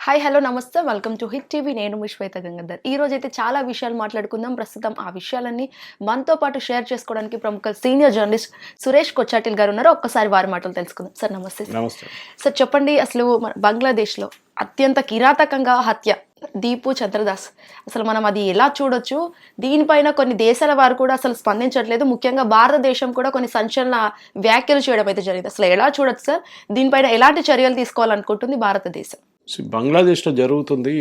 Hi hello నమస్తే welcome to hit TV. నేను మీ శ్వేత గంగాధర్. ఈ రోజు అయితే చాలా విషయాలు మాట్లాడుకుందాం. ప్రస్తుతం ఆ విషయాలన్నీ మనతో పాటు షేర్ చేసుకోవడానికి ప్రముఖ సీనియర్ జర్నలిస్ట్ సురేష్ కొచ్చాటిల్ గారు ఉన్నారు. ఒక్కసారి వారి మాటలు తెలుసుకుందాం. సార్ నమస్తే. నమస్తే సార్ చెప్పండి, అసలు బంగ్లాదేశ్లో అత్యంత కిరాతకంగా హత్య దీపు చంద్రదాస్, అసలు మనం అది ఎలా చూడొచ్చు? దీనిపైన కొన్ని దేశాల వారు కూడా అసలు స్పందించట్లేదు. ముఖ్యంగా భారతదేశం కూడా కొన్ని సంచలన వ్యాఖ్యలు చేయడం అయితే జరిగింది. అసలు ఎలా చూడొచ్చు సార్? దీనిపైన ఎలాంటి చర్యలు తీసుకోవాలనుకుంటుంది భారతదేశం? బంగ్లాదేశ్లో జరుగుతుంది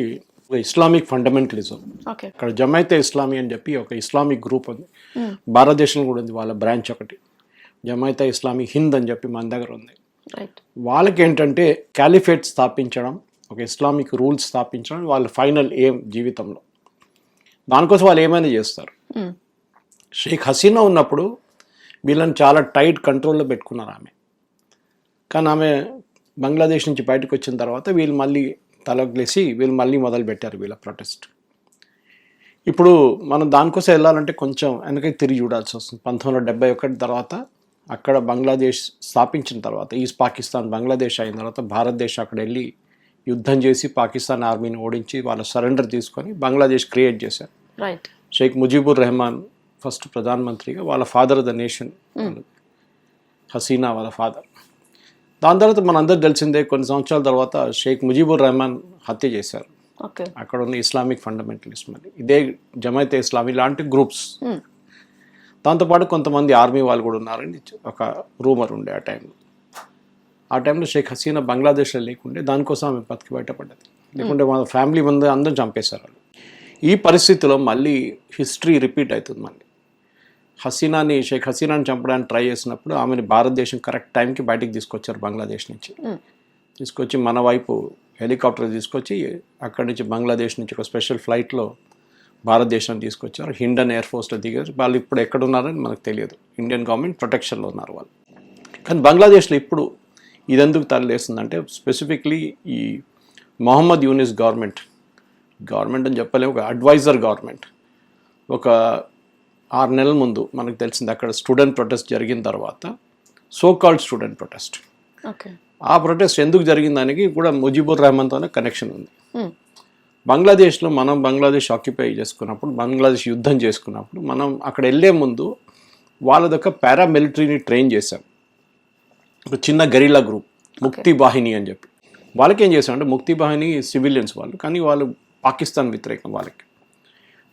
ఒక ఇస్లామిక్ ఫండమెంటలిజం. ఓకే, అక్కడ జమైతే ఇస్లామీ అని చెప్పి ఒక ఇస్లామిక్ గ్రూప్ ఉంది. భారతదేశంలో కూడా ఉంది వాళ్ళ బ్రాంచ్ ఒకటి, జమైతే ఇస్లామీ హింద్ అని చెప్పి మన దగ్గర ఉంది. రైట్. వాళ్ళకి ఏంటంటే క్యాలిఫేట్ స్థాపించడం, ఒక ఇస్లామిక్ రూల్స్ స్థాపించడం వాళ్ళ ఫైనల్ ఎయిమ్ జీవితంలో. దానికోసం వాళ్ళు ఏమైనా చేస్తారు. షేక్ హసీనా ఉన్నప్పుడు వీళ్ళని చాలా టైట్ కంట్రోల్లో పెట్టుకున్నారు ఆమె. కానీ ఆమె బంగ్లాదేశ్ నుంచి బయటకు వచ్చిన తర్వాత వీళ్ళు మళ్ళీ తలగ్లేసి వీళ్ళు మళ్ళీ మొదలు పెట్టారు వీళ్ళ ప్రొటెస్ట్. ఇప్పుడు మనం దానికోసం వెళ్ళాలంటే కొంచెం వెనకకి తిరిగి చూడాల్సి వస్తుంది. 1971 తర్వాత అక్కడ బంగ్లాదేశ్ స్థాపించిన తర్వాత, ఈస్ట్ పాకిస్తాన్ బంగ్లాదేశ్ అయిన తర్వాత భారతదేశం అక్కడ వెళ్ళి యుద్ధం చేసి పాకిస్తాన్ ఆర్మీని ఓడించి వాళ్ళ సరెండర్ తీసుకొని బంగ్లాదేశ్ క్రియేట్ చేశారు. రైట్. షేక్ ముజీబుర్ రెహమాన్ ఫస్ట్ ప్రధానమంత్రిగా, వాళ్ళ ఫాదర్ ద నేషన్ హసీనా వాళ్ళ ఫాదర్. దాని తర్వాత మనందరూ తెలిసిందే కొన్ని సంవత్సరాల తర్వాత షేక్ ముజీబుర్ రెహమాన్ హత్య చేశారు. అక్కడ ఉన్న ఇస్లామిక్ ఫండమెంటలిస్ట్ మరి ఇదే జమైతే ఇస్లామీ లాంటి గ్రూప్స్. దాంతోపాటు కొంతమంది ఆర్మీ వాళ్ళు కూడా ఉన్నారని ఒక రూమర్ ఉండే ఆ టైంలో షేక్ హసీనా బంగ్లాదేశ్లో లేకుండే, దానికోసం ఆమె బతికి బయటపడ్డది. లేకుంటే మన ఫ్యామిలీ ముందు అందరూ చంపేశారు వాళ్ళు. ఈ పరిస్థితిలో మళ్ళీ హిస్టరీ రిపీట్ అవుతుంది. మళ్ళీ షేక్ హసీనాని చంపడానికి ట్రై చేసినప్పుడు ఆమెను భారతదేశం కరెక్ట్ టైంకి బయటికి తీసుకొచ్చారు. బంగ్లాదేశ్ నుంచి తీసుకొచ్చి మన వైపు హెలికాప్టర్ తీసుకొచ్చి అక్కడి నుంచి బంగ్లాదేశ్ నుంచి ఒక స్పెషల్ ఫ్లైట్లో భారతదేశాన్ని తీసుకొచ్చారు. హిండన్ ఎయిర్ ఫోర్స్లో దిగారు. వాళ్ళు ఇప్పుడు ఎక్కడున్నారని మనకు తెలియదు. ఇండియన్ గవర్నమెంట్ ప్రొటెక్షన్లో ఉన్నారు వాళ్ళు. కానీ బంగ్లాదేశ్లో ఇప్పుడు ఇదెందుకు తరలేస్తుందంటే స్పెసిఫిక్లీ ఈ మొహమ్మద్ యూనిస్ గవర్నమెంట్ అని చెప్పలేము, ఒక అడ్వైజర్ గవర్నమెంట్. ఒక 6 నెలల ముందు మనకు తెలిసింది అక్కడ స్టూడెంట్ ప్రొటెస్ట్ జరిగిన తర్వాత, సో కాల్డ్ స్టూడెంట్ ప్రొటెస్ట్. ఆ ప్రొటెస్ట్ ఎందుకు జరిగిందానికి కూడా ముజీబుర్ రెహమాన్తోనే కనెక్షన్ ఉంది. బంగ్లాదేశ్లో మనం బంగ్లాదేశ్ ఆక్యుపై చేసుకున్నప్పుడు, బంగ్లాదేశ్ యుద్ధం చేసుకున్నప్పుడు మనం అక్కడ వెళ్ళే ముందు వాళ్ళదొక పారామిలిటరీని ట్రైన్ చేశాం. ఒక చిన్న గరిల్లా గ్రూప్ ముక్తి బాహిని అని చెప్పి. వాళ్ళకి ఏం చేశామంటే, ముక్తి బాహిని సివిలియన్స్ వాళ్ళు, కానీ వాళ్ళు పాకిస్తాన్ వ్యతిరేకం.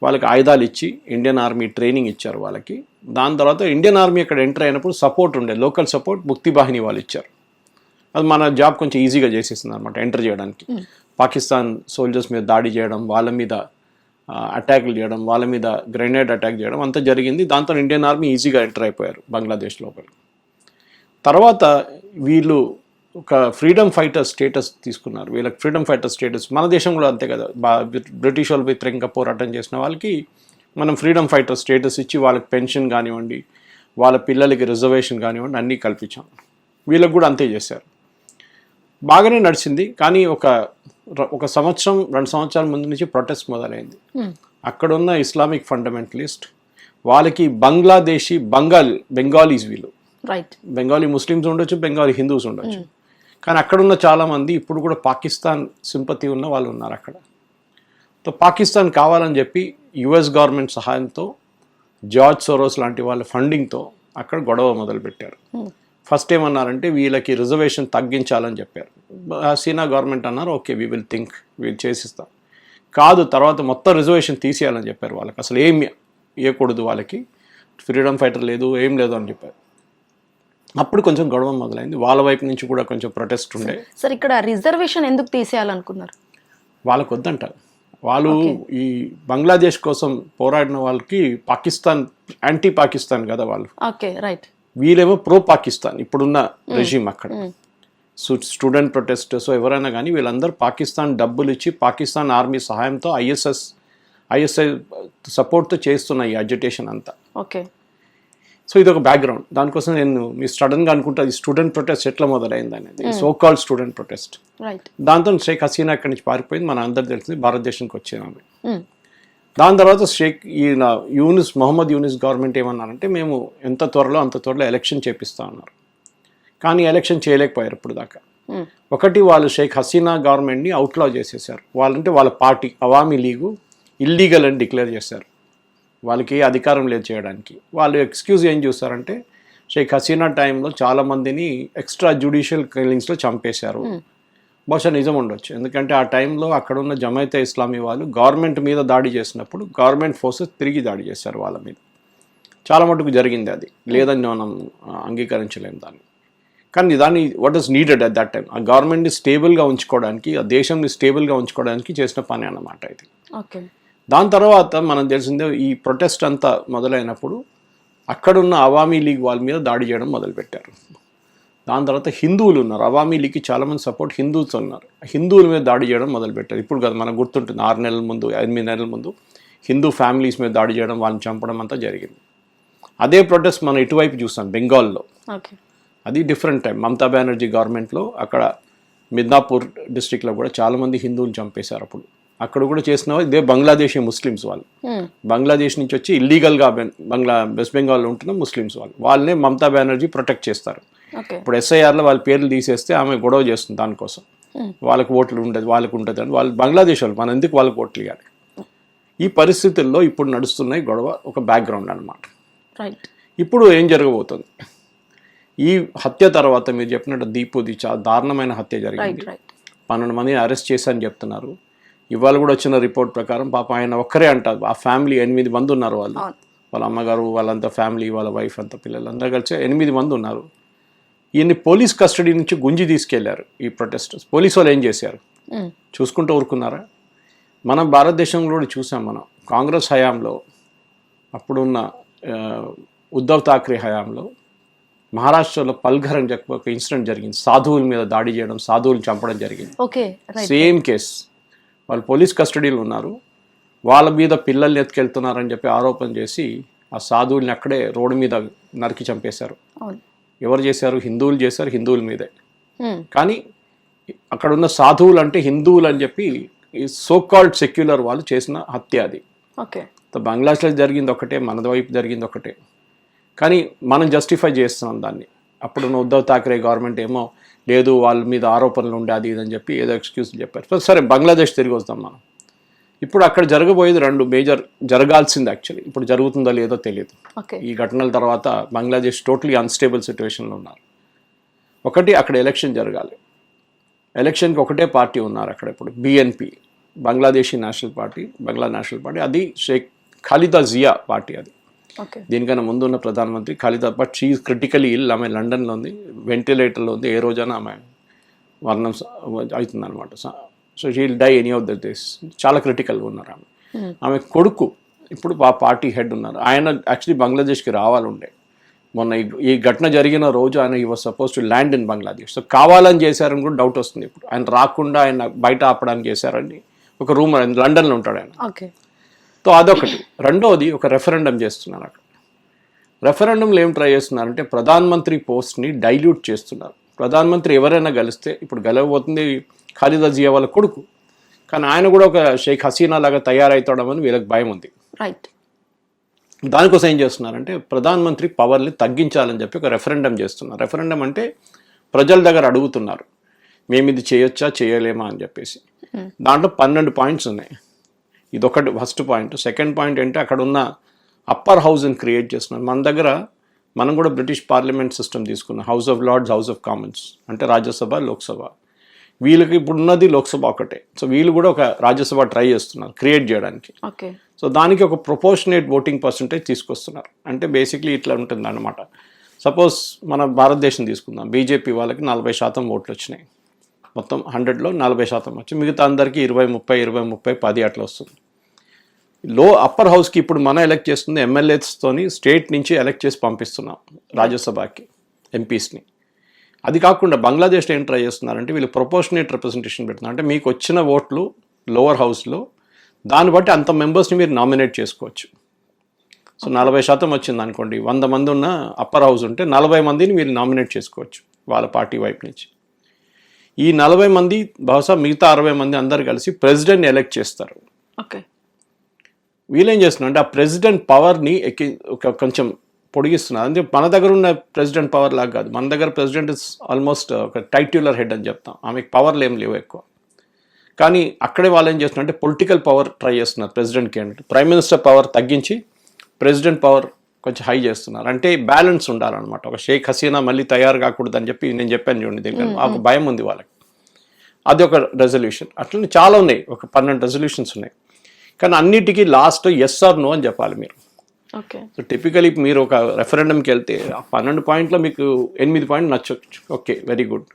వాళ్ళకి ఆయుధాలు ఇచ్చి ఇండియన్ ఆర్మీ ట్రైనింగ్ ఇచ్చారు వాళ్ళకి. దాని తర్వాత ఇండియన్ ఆర్మీ అక్కడ ఎంటర్ అయినప్పుడు సపోర్ట్ ఉండే, లోకల్ సపోర్ట్ ముక్తి బాహిని వాళ్ళు ఇచ్చారు. అది మన జాబ్ కొంచెం ఈజీగా చేసేసింది అనమాట ఎంటర్ చేయడానికి. పాకిస్తాన్ సోల్జర్స్ మీద దాడి చేయడం, వాళ్ళ మీద అటాక్లు చేయడం, వాళ్ళ మీద గ్రెనేడ్ అటాక్ చేయడం అంతా జరిగింది. దాంతో ఇండియన్ ఆర్మీ ఈజీగా ఎంటర్ అయిపోయారు బంగ్లాదేశ్ లోపలికి. తర్వాత వీళ్ళు ఒక ఫ్రీడమ్ ఫైటర్ స్టేటస్ తీసుకున్నారు. వీళ్ళకి ఫ్రీడమ్ ఫైటర్ స్టేటస్, మన దేశం కూడా అంతే కదా, బ్రిటిష్ వాళ్ళు వ్యతిరేకంగా పోరాటం చేసిన వాళ్ళకి మనం ఫ్రీడమ్ ఫైటర్ స్టేటస్ ఇచ్చి వాళ్ళకి పెన్షన్ కానివ్వండి, వాళ్ళ పిల్లలకి రిజర్వేషన్ కానివ్వండి అన్నీ కల్పించాం. వీళ్ళకి కూడా అంతే చేశారు. బాగానే నడిచింది. కానీ ఒక సంవత్సరం 2 సంవత్సరాల ముందు నుంచి ప్రొటెస్ట్ మొదలైంది. అక్కడున్న ఇస్లామిక్ ఫండమెంటలిస్ట్ వాళ్ళకి బంగ్లాదేశీ బెంగాలీస్, వీళ్ళు బెంగాలీ ముస్లిమ్స్ ఉండొచ్చు, బెంగాలీ హిందూస్ ఉండొచ్చు. కానీ అక్కడున్న చాలామంది ఇప్పుడు కూడా పాకిస్తాన్ సింపతి ఉన్న వాళ్ళు ఉన్నారు అక్కడ. పాకిస్తాన్ కావాలని చెప్పి యుఎస్ గవర్నమెంట్ సహాయంతో, జార్జ్ సోరోస్ లాంటి వాళ్ళ ఫండింగ్తో అక్కడ గొడవ మొదలుపెట్టారు. ఫస్ట్ ఏమన్నారంటే వీళ్ళకి రిజర్వేషన్ తగ్గించాలని చెప్పారు. హసీనా గవర్నమెంట్ అన్నారు ఓకే వీ విల్ థింక్, వీళ్ళు చేసిస్తాం. కాదు, తర్వాత మొత్తం రిజర్వేషన్ తీసేయాలని చెప్పారు. వాళ్ళకి అసలు ఏమి ఇవ్వకూడదు, వాళ్ళకి ఫ్రీడమ్ ఫైటర్ లేదు, ఏం లేదు అని చెప్పారు. అప్పుడు కొంచెం గొడవ మొదలైంది. వాళ్ళ వైపు నుంచి కూడా కొంచెం ప్రొటెస్ట్ ఉండే. సార్, ఇక్కడ రిజర్వేషన్ ఎందుకు తీసేయాలనుకున్నారు? వాళ్ళకు వద్దంటారు. వాళ్ళు ఈ బంగ్లాదేశ్ కోసం పోరాడిన వాళ్ళకి పాకిస్తాన్ యాంటీ పాకిస్తాన్ కదా వాళ్ళు. రైట్. వీళ్ళేమో ప్రో పాకిస్తాన్ ఇప్పుడున్న రెజీమ్ అక్కడ. స్టూడెంట్ ప్రొటెస్టర్స్ ఎవరైనా కానీ వీళ్ళందరూ పాకిస్తాన్ డబ్బులు ఇచ్చి పాకిస్తాన్ ఆర్మీ సహాయంతో ఐఎస్ఐ సపోర్ట్తో చేస్తున్న ఈ అజిటేషన్ అంతా. సో ఇది ఒక బ్యాక్గ్రౌండ్. దానికోసం నేను మీ సడన్గా అనుకుంటా ఈ స్టూడెంట్ ప్రొటెస్ట్ ఎట్లా మొదలైంది అనేది, సో కాల్డ్ స్టూడెంట్ ప్రొటెస్ట్. దాంతో షేక్ హసీనా అక్కడి నుంచి పారిపోయింది. మన అందరు తెలిసింది భారతదేశానికి వచ్చేదామె. దాని తర్వాత మొహమ్మద్ యూనిస్ గవర్నమెంట్ ఏమన్నారంటే మేము అంత త్వరలో ఎలక్షన్ చేపిస్తా అన్నారు. కానీ ఎలక్షన్ చేయలేకపోయారు ఇప్పుడు దాకా. ఒకటి వాళ్ళు షేక్ హసీనా గవర్నమెంట్ని అవుట్లా చేసేసారు. వాళ్ళంటే వాళ్ళ పార్టీ అవామీ లీగు ఇల్లీగల్ అని డిక్లేర్ చేశారు. వాళ్ళకి అధికారం లేదు చేయడానికి. వాళ్ళు ఎక్స్క్యూజ్ ఏం చూస్తారంటే షేక్ హసీనా టైంలో చాలామందిని ఎక్స్ట్రా జ్యుడిషియల్ కిల్లింగ్స్లో చంపేశారు. బహుశా నిజం ఉండొచ్చు, ఎందుకంటే ఆ టైంలో అక్కడ ఉన్న జమైతే ఇస్లామీ వాళ్ళు గవర్నమెంట్ మీద దాడి చేసినప్పుడు గవర్నమెంట్ ఫోర్సెస్ తిరిగి దాడి చేశారు వాళ్ళ మీద. చాలా మటుకు జరిగింది, అది లేదని మనం అంగీకరించలేము దాన్ని. కానీ దాన్ని what is needed at that time ఆ గవర్నమెంట్ని స్టేబుల్గా ఉంచుకోవడానికి, ఆ దేశంని స్టేబుల్గా ఉంచుకోవడానికి చేసిన పని అన్నమాట ఇది. దాని తర్వాత మనం తెలిసిందే ఈ ప్రొటెస్ట్ అంతా మొదలైనప్పుడు అక్కడున్న అవామీ లీగ్ వాళ్ళ మీద దాడి చేయడం మొదలుపెట్టారు. దాని తర్వాత హిందువులు ఉన్నారు, అవామీ లీగ్కి చాలామంది సపోర్ట్ హిందూస్ ఉన్నారు, హిందువుల మీద దాడి చేయడం మొదలుపెట్టారు. ఇప్పుడు కదా మనకు గుర్తుంటుంది 6 నెలల ముందు 8 నెలల ముందు హిందూ ఫ్యామిలీస్ మీద దాడి చేయడం, వాళ్ళని చంపడం అంతా జరిగింది. అదే ప్రొటెస్ట్ మనం ఇటువైపు చూస్తాం బెంగాల్లో. అది డిఫరెంట్ టైం. మమతా బెనర్జీ గవర్నమెంట్లో అక్కడ మిద్నాపూర్ డిస్ట్రిక్ట్లో కూడా చాలామంది హిందువులు చంపేశారు. అప్పుడు అక్కడ కూడా చేసిన ఇదే బంగ్లాదేశీ ముస్లిమ్స్ వాళ్ళు, బంగ్లాదేశ్ నుంచి వచ్చి ఇల్లీగల్గా వెస్ట్ బెంగాల్లో ఉంటున్న ముస్లిమ్స్ వాళ్ళనే మమతా బెనర్జీ ప్రొటెక్ట్ చేస్తారు. ఇప్పుడు ఎస్ఐఆర్లో వాళ్ళ పేర్లు తీసేస్తే ఆమె గొడవ చేస్తుంది దానికోసం. వాళ్ళకి ఓట్లు ఉండదు, వాళ్ళకు ఉంటుంది అని. వాళ్ళు బంగ్లాదేశ్ వాళ్ళు, మనం ఎందుకు వాళ్ళకి ఓట్లు ఇవ్వాలి? ఈ పరిస్థితుల్లో ఇప్పుడు నడుస్తున్నాయి గొడవ, ఒక బ్యాక్గ్రౌండ్ అనమాట. ఇప్పుడు ఏం జరగబోతుంది? ఈ హత్య తర్వాత మీరు చెప్పినట్టు దీపుది చాలా దారుణమైన హత్య జరిగింది. 12 మందిని అరెస్ట్ చేశారని చెప్తున్నారు. ఇవాళ కూడా వచ్చిన రిపోర్ట్ ప్రకారం పాప ఆయన ఒక్కరే అంటారు, ఆ ఫ్యామిలీ 8 మంది ఉన్నారు. వాళ్ళ అమ్మగారు, వాళ్ళంతా ఫ్యామిలీ, వాళ్ళ వైఫ్ అంతా పిల్లలు అందరూ కలిసి 8 మంది ఉన్నారు. ఈయన్ని పోలీస్ కస్టడీ నుంచి గుంజి తీసుకెళ్లారు ఈ ప్రొటెస్టర్స్. పోలీసు వాళ్ళు ఏం చేశారు? చూసుకుంటూ ఊరుకున్నారా? మనం భారతదేశంలో కూడా చూసాం. మనం కాంగ్రెస్ హయాంలో, అప్పుడున్న ఉద్ధవ్ ఠాక్రే హయాంలో మహారాష్ట్రలో పల్ఘర్ అని చెప్పి ఒక ఇన్సిడెంట్ జరిగింది. సాధువుల మీద దాడి చేయడం, సాధువులు చంపడం జరిగింది. Same case. వాళ్ళు పోలీస్ కస్టడీలో ఉన్నారు, వాళ్ళ మీద పిల్లల్ని ఎత్తుకెళ్తున్నారని చెప్పి ఆరోపణ చేసి ఆ సాధువుల్ని అక్కడే రోడ్డు మీద నరికి చంపేశారు. ఎవరు చేశారు? హిందువులు చేశారు, హిందువుల మీదే. కానీ అక్కడ ఉన్న సాధువులు అంటే హిందువులు అని చెప్పి ఈ సోకాల్డ్ సెక్యులర్ వాళ్ళు చేసిన హత్య అది. బంగ్లాదేశ్లో జరిగింది ఒకటే, మన వైపు జరిగింది ఒకటే, కానీ మనం జస్టిఫై చేస్తున్నాం దాన్ని. అప్పుడున్న ఉద్ధవ్ ఠాక్రే గవర్నమెంట్ ఏమో లేదు వాళ్ళ మీద ఆరోపణలు ఉండే అది ఇదని చెప్పి ఏదో ఎక్స్క్యూజ్ చెప్పారు. సరే, బంగ్లాదేశ్ తిరిగి వస్తాం మనం. ఇప్పుడు అక్కడ జరగబోయేది 2 మేజర్ జరగాల్సింది. యాక్చువల్లీ ఇప్పుడు జరుగుతుందో లేదో తెలియదు. ఈ ఘటనల తర్వాత బంగ్లాదేశ్ టోటలీ అన్స్టేబుల్ సిచ్యువేషన్లో ఉన్నారు. ఒకటి, అక్కడ ఎలక్షన్ జరగాలి. ఎలక్షన్కి ఒకటే పార్టీ ఉన్నారు అక్కడ ఇప్పుడు, BNP, బంగ్లాదేశీ నేషనల్ పార్టీ, బంగ్లా నేషనల్ పార్టీ. అది షేక్ ఖాలిదా జియా పార్టీ. అది దీనికన్నా ముందు ఉన్న ప్రధానమంత్రి ఖాలిదా, బట్ షీ క్రిటికలీ ఇల్. ఆమె లండన్లో ఉంది, వెంటిలేటర్లో ఉంది. ఏ రోజైనా ఆమె మరణం అవుతుంది అనమాట. So she will die any of the days. చాలా క్రిటికల్గా ఉన్నారు ఆమె. ఆమె కొడుకు ఇప్పుడు ఆ పార్టీ హెడ్ ఉన్నారు. ఆయన యాక్చువల్లీ బంగ్లాదేశ్కి రావాలండే. మొన్న ఈ ఘటన జరిగిన రోజు ఆయన ఈ was suppose to land in Bangladesh. So కావాలని చేశారని కూడా డౌట్ వస్తుంది. ఇప్పుడు ఆయన రాకుండా ఆయన బయట ఆపడానికి చేశారని ఒక రూమర్. లండన్లో ఉంటాడు ఆయన. సో అదొకటి. రెండోది, ఒక రెఫరెండం చేస్తున్నారు అక్కడ. రెఫరెండంలో ఏం ట్రై చేస్తున్నారంటే ప్రధానమంత్రి పోస్ట్ని డైల్యూట్ చేస్తున్నారు. ప్రధానమంత్రి ఎవరైనా గెలిస్తే, ఇప్పుడు గెలవబోతుంది ఖాలిదా జియా వాళ్ళ కొడుకు, కానీ ఆయన కూడా ఒక షేక్ హసీనా లాగా తయారవుతాడమని వీళ్ళకి భయం ఉంది. దానికోసం ఏం చేస్తున్నారంటే ప్రధానమంత్రి పవర్ని తగ్గించాలని చెప్పి ఒక రెఫరెండం చేస్తున్నారు. రెఫరెండం అంటే ప్రజల దగ్గర అడుగుతున్నారు, మేము ఇది చేయొచ్చా చేయలేమా అని చెప్పేసి. దాంట్లో 12 పాయింట్స్ ఉన్నాయి. ఇదొకటి ఫస్ట్ పాయింట్. సెకండ్ పాయింట్ ఏంటంటే అక్కడ ఉన్న అప్పర్ హౌస్ని క్రియేట్ చేస్తున్నారు. మన దగ్గర మనం కూడా బ్రిటిష్ పార్లమెంట్ సిస్టమ్ తీసుకున్నాం. House of Lords, House of Commons, అంటే రాజ్యసభ, లోక్సభ. వీళ్ళకి ఇప్పుడు ఉన్నది లోక్సభ ఒకటే. సో వీళ్ళు కూడా ఒక రాజ్యసభ ట్రై చేస్తున్నారు క్రియేట్ చేయడానికి. సో దానికి ఒక ప్రొపోర్షనేట్ ఓటింగ్ పర్సంటేజ్ తీసుకొస్తున్నారు. అంటే బేసిక్లీ ఇట్లా ఉంటుంది అన్నమాట. సపోజ్ మన భారతదేశం తీసుకుందాం, బీజేపీ వాళ్ళకి 40% ఓట్లు వచ్చినాయి. మొత్తం 100లో 40% వచ్చి మిగతా అందరికీ 20-30 10 అట్లా వస్తుంది. అప్పర్ హౌస్కి ఇప్పుడు మనం ఎలక్ట్ చేస్తుంది ఎమ్మెల్యేస్తోని స్టేట్ నుంచి ఎలక్ట్ చేసి పంపిస్తున్నాం రాజ్యసభకి ఎంపీస్ని. అది కాకుండా బంగ్లాదేశ్లో ఏం ట్రై చేస్తున్నారంటే వీళ్ళు ప్రొపోర్షనేట్ రిప్రజెంటేషన్ పెడుతున్నారు. అంటే మీకు వచ్చిన ఓట్లు లోవర్ హౌస్లో దాన్ని బట్టి అంత మెంబర్స్ని మీరు నామినేట్ చేసుకోవచ్చు. సో 40% వచ్చింది అనుకోండి, 100 మంది ఉన్న అప్పర్ హౌస్ ఉంటే 40 మందిని మీరు నామినేట్ చేసుకోవచ్చు వాళ్ళ పార్టీ వైపు నుంచి. ఈ 40 మంది బహుశా మిగతా 60 మంది అందరు కలిసి ప్రెసిడెంట్ని ఎలక్ట్ చేస్తారు. వీళ్ళేం చేస్తున్నారు అంటే ఆ ప్రెసిడెంట్ పవర్ని కొంచెం పొడిగిస్తున్నారు. అంటే మన దగ్గర ఉన్న ప్రెసిడెంట్ పవర్ లాగా కాదు. మన దగ్గర ప్రెసిడెంట్ ఇస్ ఆల్మోస్ట్ ఒక టైట్యులర్ హెడ్ అని చెప్తాం. ఆమెకు పవర్లు ఏం లేవు ఎక్కువ. కానీ అక్కడే వాళ్ళు ఏం చేస్తున్నారు అంటే పొలిటికల్ పవర్ ట్రై చేస్తున్నారు ప్రెసిడెంట్కి. అంటే ప్రైమ్ మినిస్టర్ పవర్ తగ్గించి ప్రెసిడెంట్ పవర్ కొంచెం హై చేస్తున్నారు. అంటే బ్యాలెన్స్ ఉండాలన్నమాట. ఒక షేక్ హసీనా మళ్ళీ తయారు కాకూడదు అని చెప్పి నేను చెప్పాను చూడండి, దీనికి ఒక భయం ఉంది వాళ్ళకి. అది ఒక రెజల్యూషన్. అట్లనే చాలా ఉన్నాయి, ఒక 12 రెజల్యూషన్స్ ఉన్నాయి. కానీ అన్నిటికీ లాస్ట్ ఎస్ ఆర్ నో అని చెప్పాలి మీరు. సో టిపికలీ మీరు ఒక రెఫరెండంకి వెళ్తే ఆ 12 పాయింట్లో మీకు 8 పాయింట్లు నచ్చవచ్చు, ఓకే వెరీ గుడ్.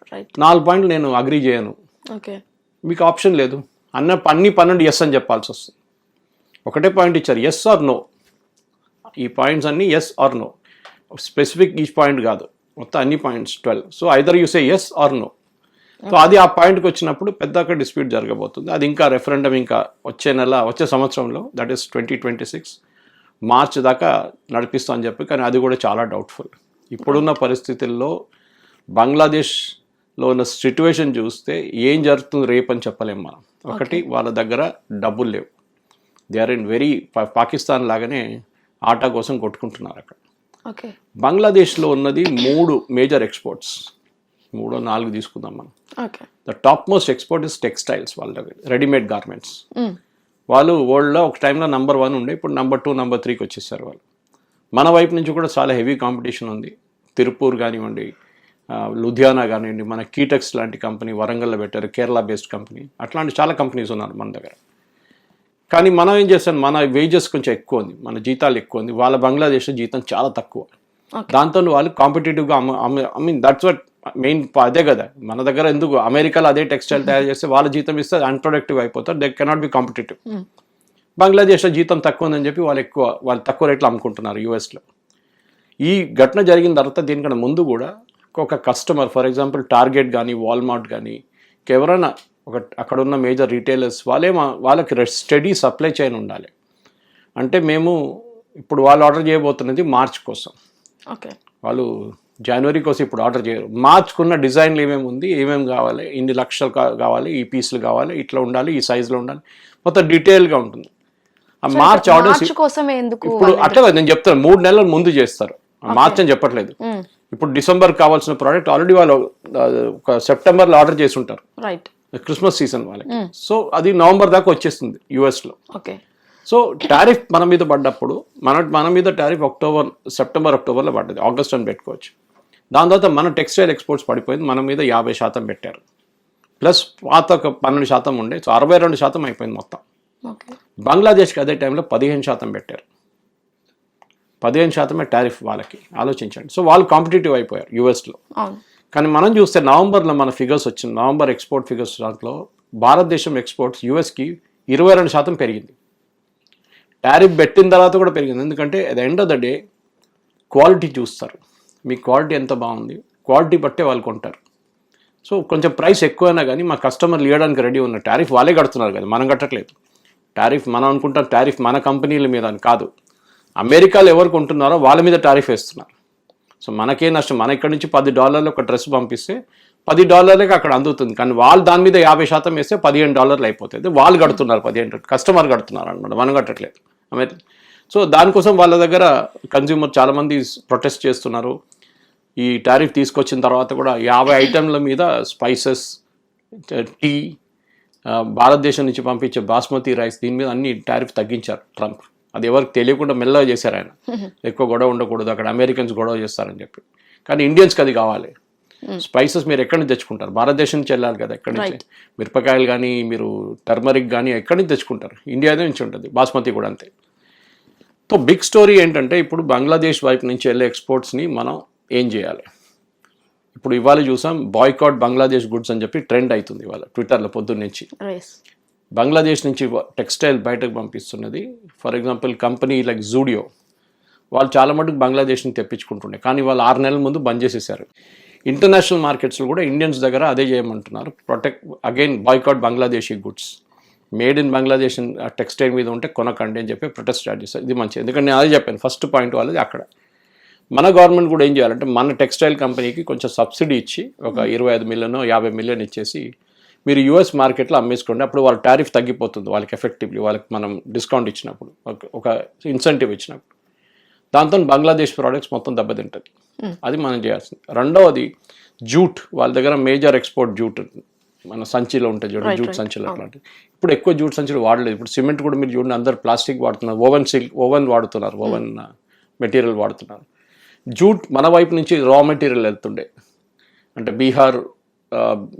4 పాయింట్లు నేను అగ్రీ చేయను, మీకు ఆప్షన్ లేదు. అన్ని 12 ఎస్ అని చెప్పాల్సి వస్తుంది. ఒకటే పాయింట్ ఇచ్చారు, ఎస్ ఆర్ నో. ఈ పాయింట్స్ అన్ని ఎస్ ఆర్ నో, స్పెసిఫిక్ ఈ పాయింట్ కాదు, మొత్తం అన్ని points 12. So either you say yes or no. So అది ఆ పాయింట్కి వచ్చినప్పుడు పెద్ద డిస్ప్యూట్ జరగబోతుంది. అది ఇంకా రెఫరెండం ఇంకా వచ్చే సంవత్సరంలో, దట్ ఈస్ 2026 మార్చ్ దాకా నడిపిస్తాం అని చెప్పి. కానీ అది కూడా చాలా డౌట్ఫుల్. ఇప్పుడున్న పరిస్థితుల్లో బంగ్లాదేశ్లో ఉన్న సిచ్యువేషన్ చూస్తే ఏం జరుగుతుంది రేపు అని చెప్పలేము మనం. ఒకటి, వాళ్ళ దగ్గర డబ్బులు లేవు. They are in very Pakistan లాగానే ఆటా కోసం కొట్టుకుంటున్నారు అక్కడ. బంగ్లాదేశ్లో ఉన్నది 3 మేజర్ ఎక్స్పోర్ట్స్, 3-4 తీసుకుందాం మనం. The top most export is textiles. వాళ్ళ దగ్గర రెడీమేడ్ గార్మెంట్స్. వాళ్ళు వరల్డ్లో ఒక టైంలో నెంబర్ 1 ఉండే, ఇప్పుడు నెంబర్ 2, నెంబర్ 3కి వచ్చేసారు వాళ్ళు. మన వైపు నుంచి కూడా చాలా హెవీ కాంపిటీషన్ ఉంది. తిరుపూర్ కానివ్వండి, లుధియానా కానివ్వండి, మన కీటెక్స్ లాంటి కంపెనీ వరంగల్లో పెట్టారు, కేరళ బేస్డ్ కంపెనీ. అట్లాంటి చాలా కంపెనీస్ ఉన్నారు మన దగ్గర. కానీ మనం ఏం చేస్తాం, మన వేజెస్ కొంచెం ఎక్కువ ఉంది, మన జీతాలు ఎక్కువ ఉంది. వాళ్ళ బంగ్లాదేశ్ జీతం చాలా తక్కువ. దాంతో వాళ్ళు కాంపిటేటివ్గా I mean that's what main. అదే కదా మన దగ్గర ఎందుకు అమెరికాలో అదే టెక్స్టైల్ తయారు చేస్తే వాళ్ళ జీతం ఇస్తే అన్ప్రొడక్టివ్ అయిపోతారు, దే కెనాట్ బి కాంపిటేటివ్. బంగ్లాదేశ్లో జీతం తక్కువ ఉందని చెప్పి వాళ్ళు తక్కువ రేట్లు అమ్ముకుంటున్నారు యూఎస్లో. ఈ ఘటన జరిగిన తర్వాత దీనికన్నా ముందు కూడా ఒక కస్టమర్, ఫర్ ఎగ్జాంపుల్ టార్గెట్ కానీ వాల్మార్ట్ కానీ ఎవరైనా అక్కడ ఉన్న మేజర్ రీటైలర్స్ వాళ్ళకి స్టడీ సప్లై చైన్ ఉండాలి. అంటే మేము ఇప్పుడు వాళ్ళు ఆర్డర్ చేయబోతున్నది మార్చ్ కోసం, వాళ్ళు జనవరి కోసం ఇప్పుడు ఆర్డర్ చేయరు. మార్చుకున్న డిజైన్లు ఏమేమి ఉంది, ఏమేమి కావాలి, ఇన్ని లక్షలు కావాలి, ఈ పీసులు కావాలి, ఇట్లా ఉండాలి, ఈ సైజులో ఉండాలి, మొత్తం డీటెయిల్గా ఉంటుంది. ఆ మార్చ్ ఆర్డర్స్ ఇప్పుడు అట్లా నేను చెప్తాను, 3 నెలల ముందు చేస్తారు. మార్చ్ అని చెప్పట్లేదు. ఇప్పుడు డిసెంబర్ కావాల్సిన ప్రోడక్ట్ ఆల్రెడీ వాళ్ళు ఒక సెప్టెంబర్లో ఆర్డర్ చేసి ఉంటారు, క్రిస్మస్ సీజన్ వాళ్ళకి. సో అది నవంబర్ దాకా వచ్చేస్తుంది యుఎస్లో. సో టారిఫ్ మన మీద పడ్డప్పుడు మన మీద టారిఫ్ సెప్టెంబర్ అక్టోబర్లో పడ్డది, ఆగస్ట్ అని పెట్టుకోవచ్చు. దాని తర్వాత మన టెక్స్టైల్ ఎక్స్పోర్ట్స్ పడిపోయింది, మన మీద 50% పెట్టారు. ప్లస్ పాత ఒక 12% ఉండే, సో 62% అయిపోయింది మొత్తం. బంగ్లాదేశ్కి అదే టైంలో 15% పెట్టారు. 15% టారిఫ్ వాళ్ళకి, ఆలోచించండి. సో వాళ్ళు కాంపిటేటివ్ అయిపోయారు యూఎస్లో. కానీ మనం చూస్తే నవంబర్లో మన ఫిగర్స్ వచ్చింది, నవంబర్ ఎక్స్పోర్ట్ ఫిగర్స్, దాంట్లో భారతదేశం ఎక్స్పోర్ట్స్ యూఎస్కి 22% పెరిగింది. టారిఫ్ పెట్టిన తర్వాత కూడా పెరిగింది. ఎందుకంటే at the end of the day quality చూస్తారు, మీ క్వాలిటీ ఎంత బాగుంది, క్వాలిటీ బట్టే వాళ్ళు కొంటారు. సో కొంచెం ప్రైస్ ఎక్కువైనా కానీ మా కస్టమర్లు ఇవ్వడానికి రెడీ ఉన్న టారిఫ్ వాళ్ళే కడుతున్నారు కదా, మనం కట్టట్లేదు. టారిఫ్ మనం అనుకుంటాం టారిఫ్ మన కంపెనీల మీద అని కాదు, అమెరికాలో ఎవరు కొంటున్నారో వాళ్ళ మీద టారిఫ్ వేస్తున్నారు. సో మనకే నష్టం. మన ఇక్కడ నుంచి $10 ఒక డ్రెస్ పంపిస్తే $10 అక్కడ అందుతుంది, కానీ వాళ్ళు దాని మీద 50% వేస్తే $15 అయిపోతుంది. వాళ్ళు కడుతున్నారు 15, కస్టమర్ కడుతున్నారు అనమాట, మనం కట్టట్లేదు. సో దానికోసం వాళ్ళ దగ్గర కన్జ్యూమర్ చాలామంది ప్రొటెస్ట్ చేస్తున్నారు. ఈ టారిఫ్ తీసుకొచ్చిన తర్వాత కూడా 50 ఐటెంల మీద స్పైసెస్, టీ, భారతదేశం నుంచి పంపించే బాస్మతి రైస్, దీని మీద అన్ని టారిఫ్ తగ్గించారు ట్రంప్. అది ఎవరికి తెలియకుండా మెల్లగా చేశారు ఆయన, ఎక్కువ గొడవ ఉండకూడదు అక్కడ, అమెరికన్స్ గొడవ చేస్తారని చెప్పి. కానీ ఇండియన్స్కి అది కావాలి. స్పైసెస్ మీరు ఎక్కడి నుంచి తెచ్చుకుంటారు, భారతదేశం నుంచి వెళ్ళాలి కదా, ఎక్కడి నుంచి మిరపకాయలు కానీ మీరు టర్మరిక్ కానీ ఎక్కడి నుంచి తెచ్చుకుంటారు, ఇండియా నుంచి ఉంటుంది. బాస్మతి కూడా అంతే. సో బిగ్ స్టోరీ ఏంటంటే ఇప్పుడు బంగ్లాదేశ్ వైపు నుంచి వెళ్ళే ఎక్స్పోర్ట్స్ని మనం ఏం చేయాలి. ఇప్పుడు ఇవాళ చూసాం బాయ్కాట్ బంగ్లాదేశ్ గుడ్స్ అని చెప్పి ట్రెండ్ అవుతుంది ఇవాళ ట్విట్టర్లో పొద్దున్న నుంచి. బంగ్లాదేశ్ నుంచి టెక్స్టైల్ బయటకు పంపిస్తున్నది. For example company like Zudio, వాళ్ళు చాలా మటుకు బంగ్లాదేశ్ నుంచి తెప్పించుకుంటుండే, కానీ వాళ్ళు 6 నెలల ముందు బంద్ చేసేసారు. ఇంటర్నేషనల్ మార్కెట్స్లో కూడా ఇండియన్స్ దగ్గర అదే చేయమంటున్నారు, again boycott Bangladeshi goods, made in Bangladesh textile మీద ఉంటే కొనకండి అని చెప్పి ప్రొటెస్ట్ స్టార్ట్ చేస్తారు. ఇది మంచిది, ఎందుకంటే నేను అదే చెప్పాను, ఫస్ట్ పాయింట్ వాళ్ళది అక్కడ. మన గవర్నమెంట్ కూడా ఏం చేయాలంటే మన టెక్స్టైల్ కంపెనీకి కొంచెం సబ్సిడీ ఇచ్చి ఒక 25 మిలియన్ 50 మిలియన్ ఇచ్చేసి మీరు యూఎస్ మార్కెట్లో అమ్మేసుకోండి. అప్పుడు వాళ్ళ టారిఫ్ తగ్గిపోతుంది వాళ్ళకి ఎఫెక్టివ్లీ, వాళ్ళకి మనం డిస్కౌంట్ ఇచ్చినప్పుడు, ఒక ఇన్సెంటివ్ ఇచ్చినప్పుడు. దాంతో బంగ్లాదేశ్ ప్రోడక్ట్స్ మొత్తం దెబ్బతింటుంది. అది మనం చేయాల్సింది. రెండవది జూట్, వాళ్ళ దగ్గర మేజర్ ఎక్స్పోర్ట్ జూట్ మన సంచిలో ఉంటుంది చూడండి, జూట్ సంచులు అట్లాంటివి. ఇప్పుడు ఎక్కువ జూట్ సంచులు వాడలేదు. ఇప్పుడు సిమెంట్ కూడా మీరు చూడండి, అందరు ప్లాస్టిక్ వాడుతున్నారు, ఓవెన్ వాడుతున్నారు, ఓవెన్ మెటీరియల్ వాడుతున్నారు. జూట్ మన వైపు నుంచి రా మెటీరియల్ వెళ్తుండే, అంటే బీహార్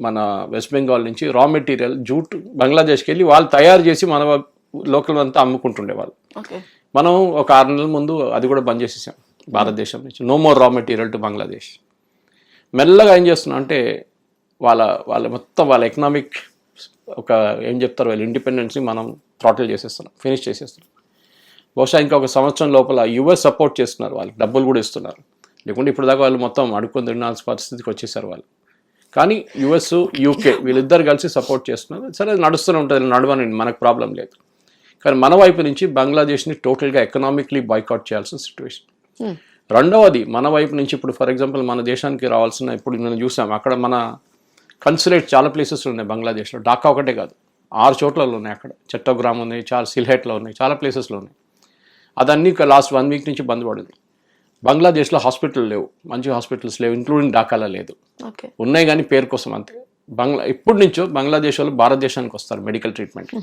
మన వెస్ట్ బెంగాల్ నుంచి రా మెటీరియల్ జూట్ బంగ్లాదేశ్కి వెళ్ళి వాళ్ళు తయారు చేసి మన లోకల్ అంతా అమ్ముకుంటుండే వాళ్ళు. మనం ఒక 6 నెలల ముందు అది కూడా బంద్ చేసేసాం భారతదేశం నుంచి. No more raw material to Bangladesh. మెల్లగా ఏం చేస్తున్నాం అంటే వాళ్ళ మొత్తం వాళ్ళ ఎకనామిక్ ఒక ఏం చెప్తారు వాళ్ళ ఇండిపెండెన్స్ని మనం థ్రాటిల్ చేసేస్తున్నాం, ఫినిష్ చేసేస్తున్నాం. బహుశా ఇంకా ఒక సంవత్సరం లోపల యుఎస్ సపోర్ట్ చేస్తున్నారు, వాళ్ళకి డబ్బులు కూడా ఇస్తున్నారు. లేకుంటే ఇప్పుడు దాకా వాళ్ళు మొత్తం అడుక్కొని తినాల్సిన పరిస్థితికి వచ్చేసారు వాళ్ళు. కానీ యుఎస్ యూకే వీళ్ళిద్దరు కలిసి సపోర్ట్ చేస్తున్నారు. సరే అది నడుస్తూనే ఉంటుంది, నడవనండి, మనకు ప్రాబ్లం లేదు. కానీ మన వైపు నుంచి బంగ్లాదేశ్ని టోటల్గా ఎకనామిక్లీ బాయ్కాట్ చేయాల్సిన సిచ్యువేషన్. రెండవది మన వైపు నుంచి ఇప్పుడు ఫర్ ఎగ్జాంపుల్ మన దేశానికి రావాల్సిన, ఇప్పుడు నేను చూసాం అక్కడ మన కన్సులేట్ చాలా ప్లేసెస్లో ఉన్నాయి బంగ్లాదేశ్లో. ఢాకా ఒకటే కాదు, 6 చోట్లలో ఉన్నాయి. అక్కడ చట్టోగ్రామ్ ఉన్నాయి, చాలా సిల్హెట్లో ఉన్నాయి, చాలా ప్లేసెస్లో ఉన్నాయి. అదన్నీ లాస్ట్ 1 వీక్ నుంచి బంద్ పడింది. బంగ్లాదేశ్లో హాస్పిటల్ లేవు, మంచి హాస్పిటల్స్ లేవు, ఇంక్లూడింగ్ ఢాకాలో లేదు. ఉన్నాయి కానీ పేరు కోసం అంతే. ఇప్పటి నుంచో బంగ్లాదేశ్ వాళ్ళు భారతదేశానికి వస్తారు మెడికల్ ట్రీట్మెంట్.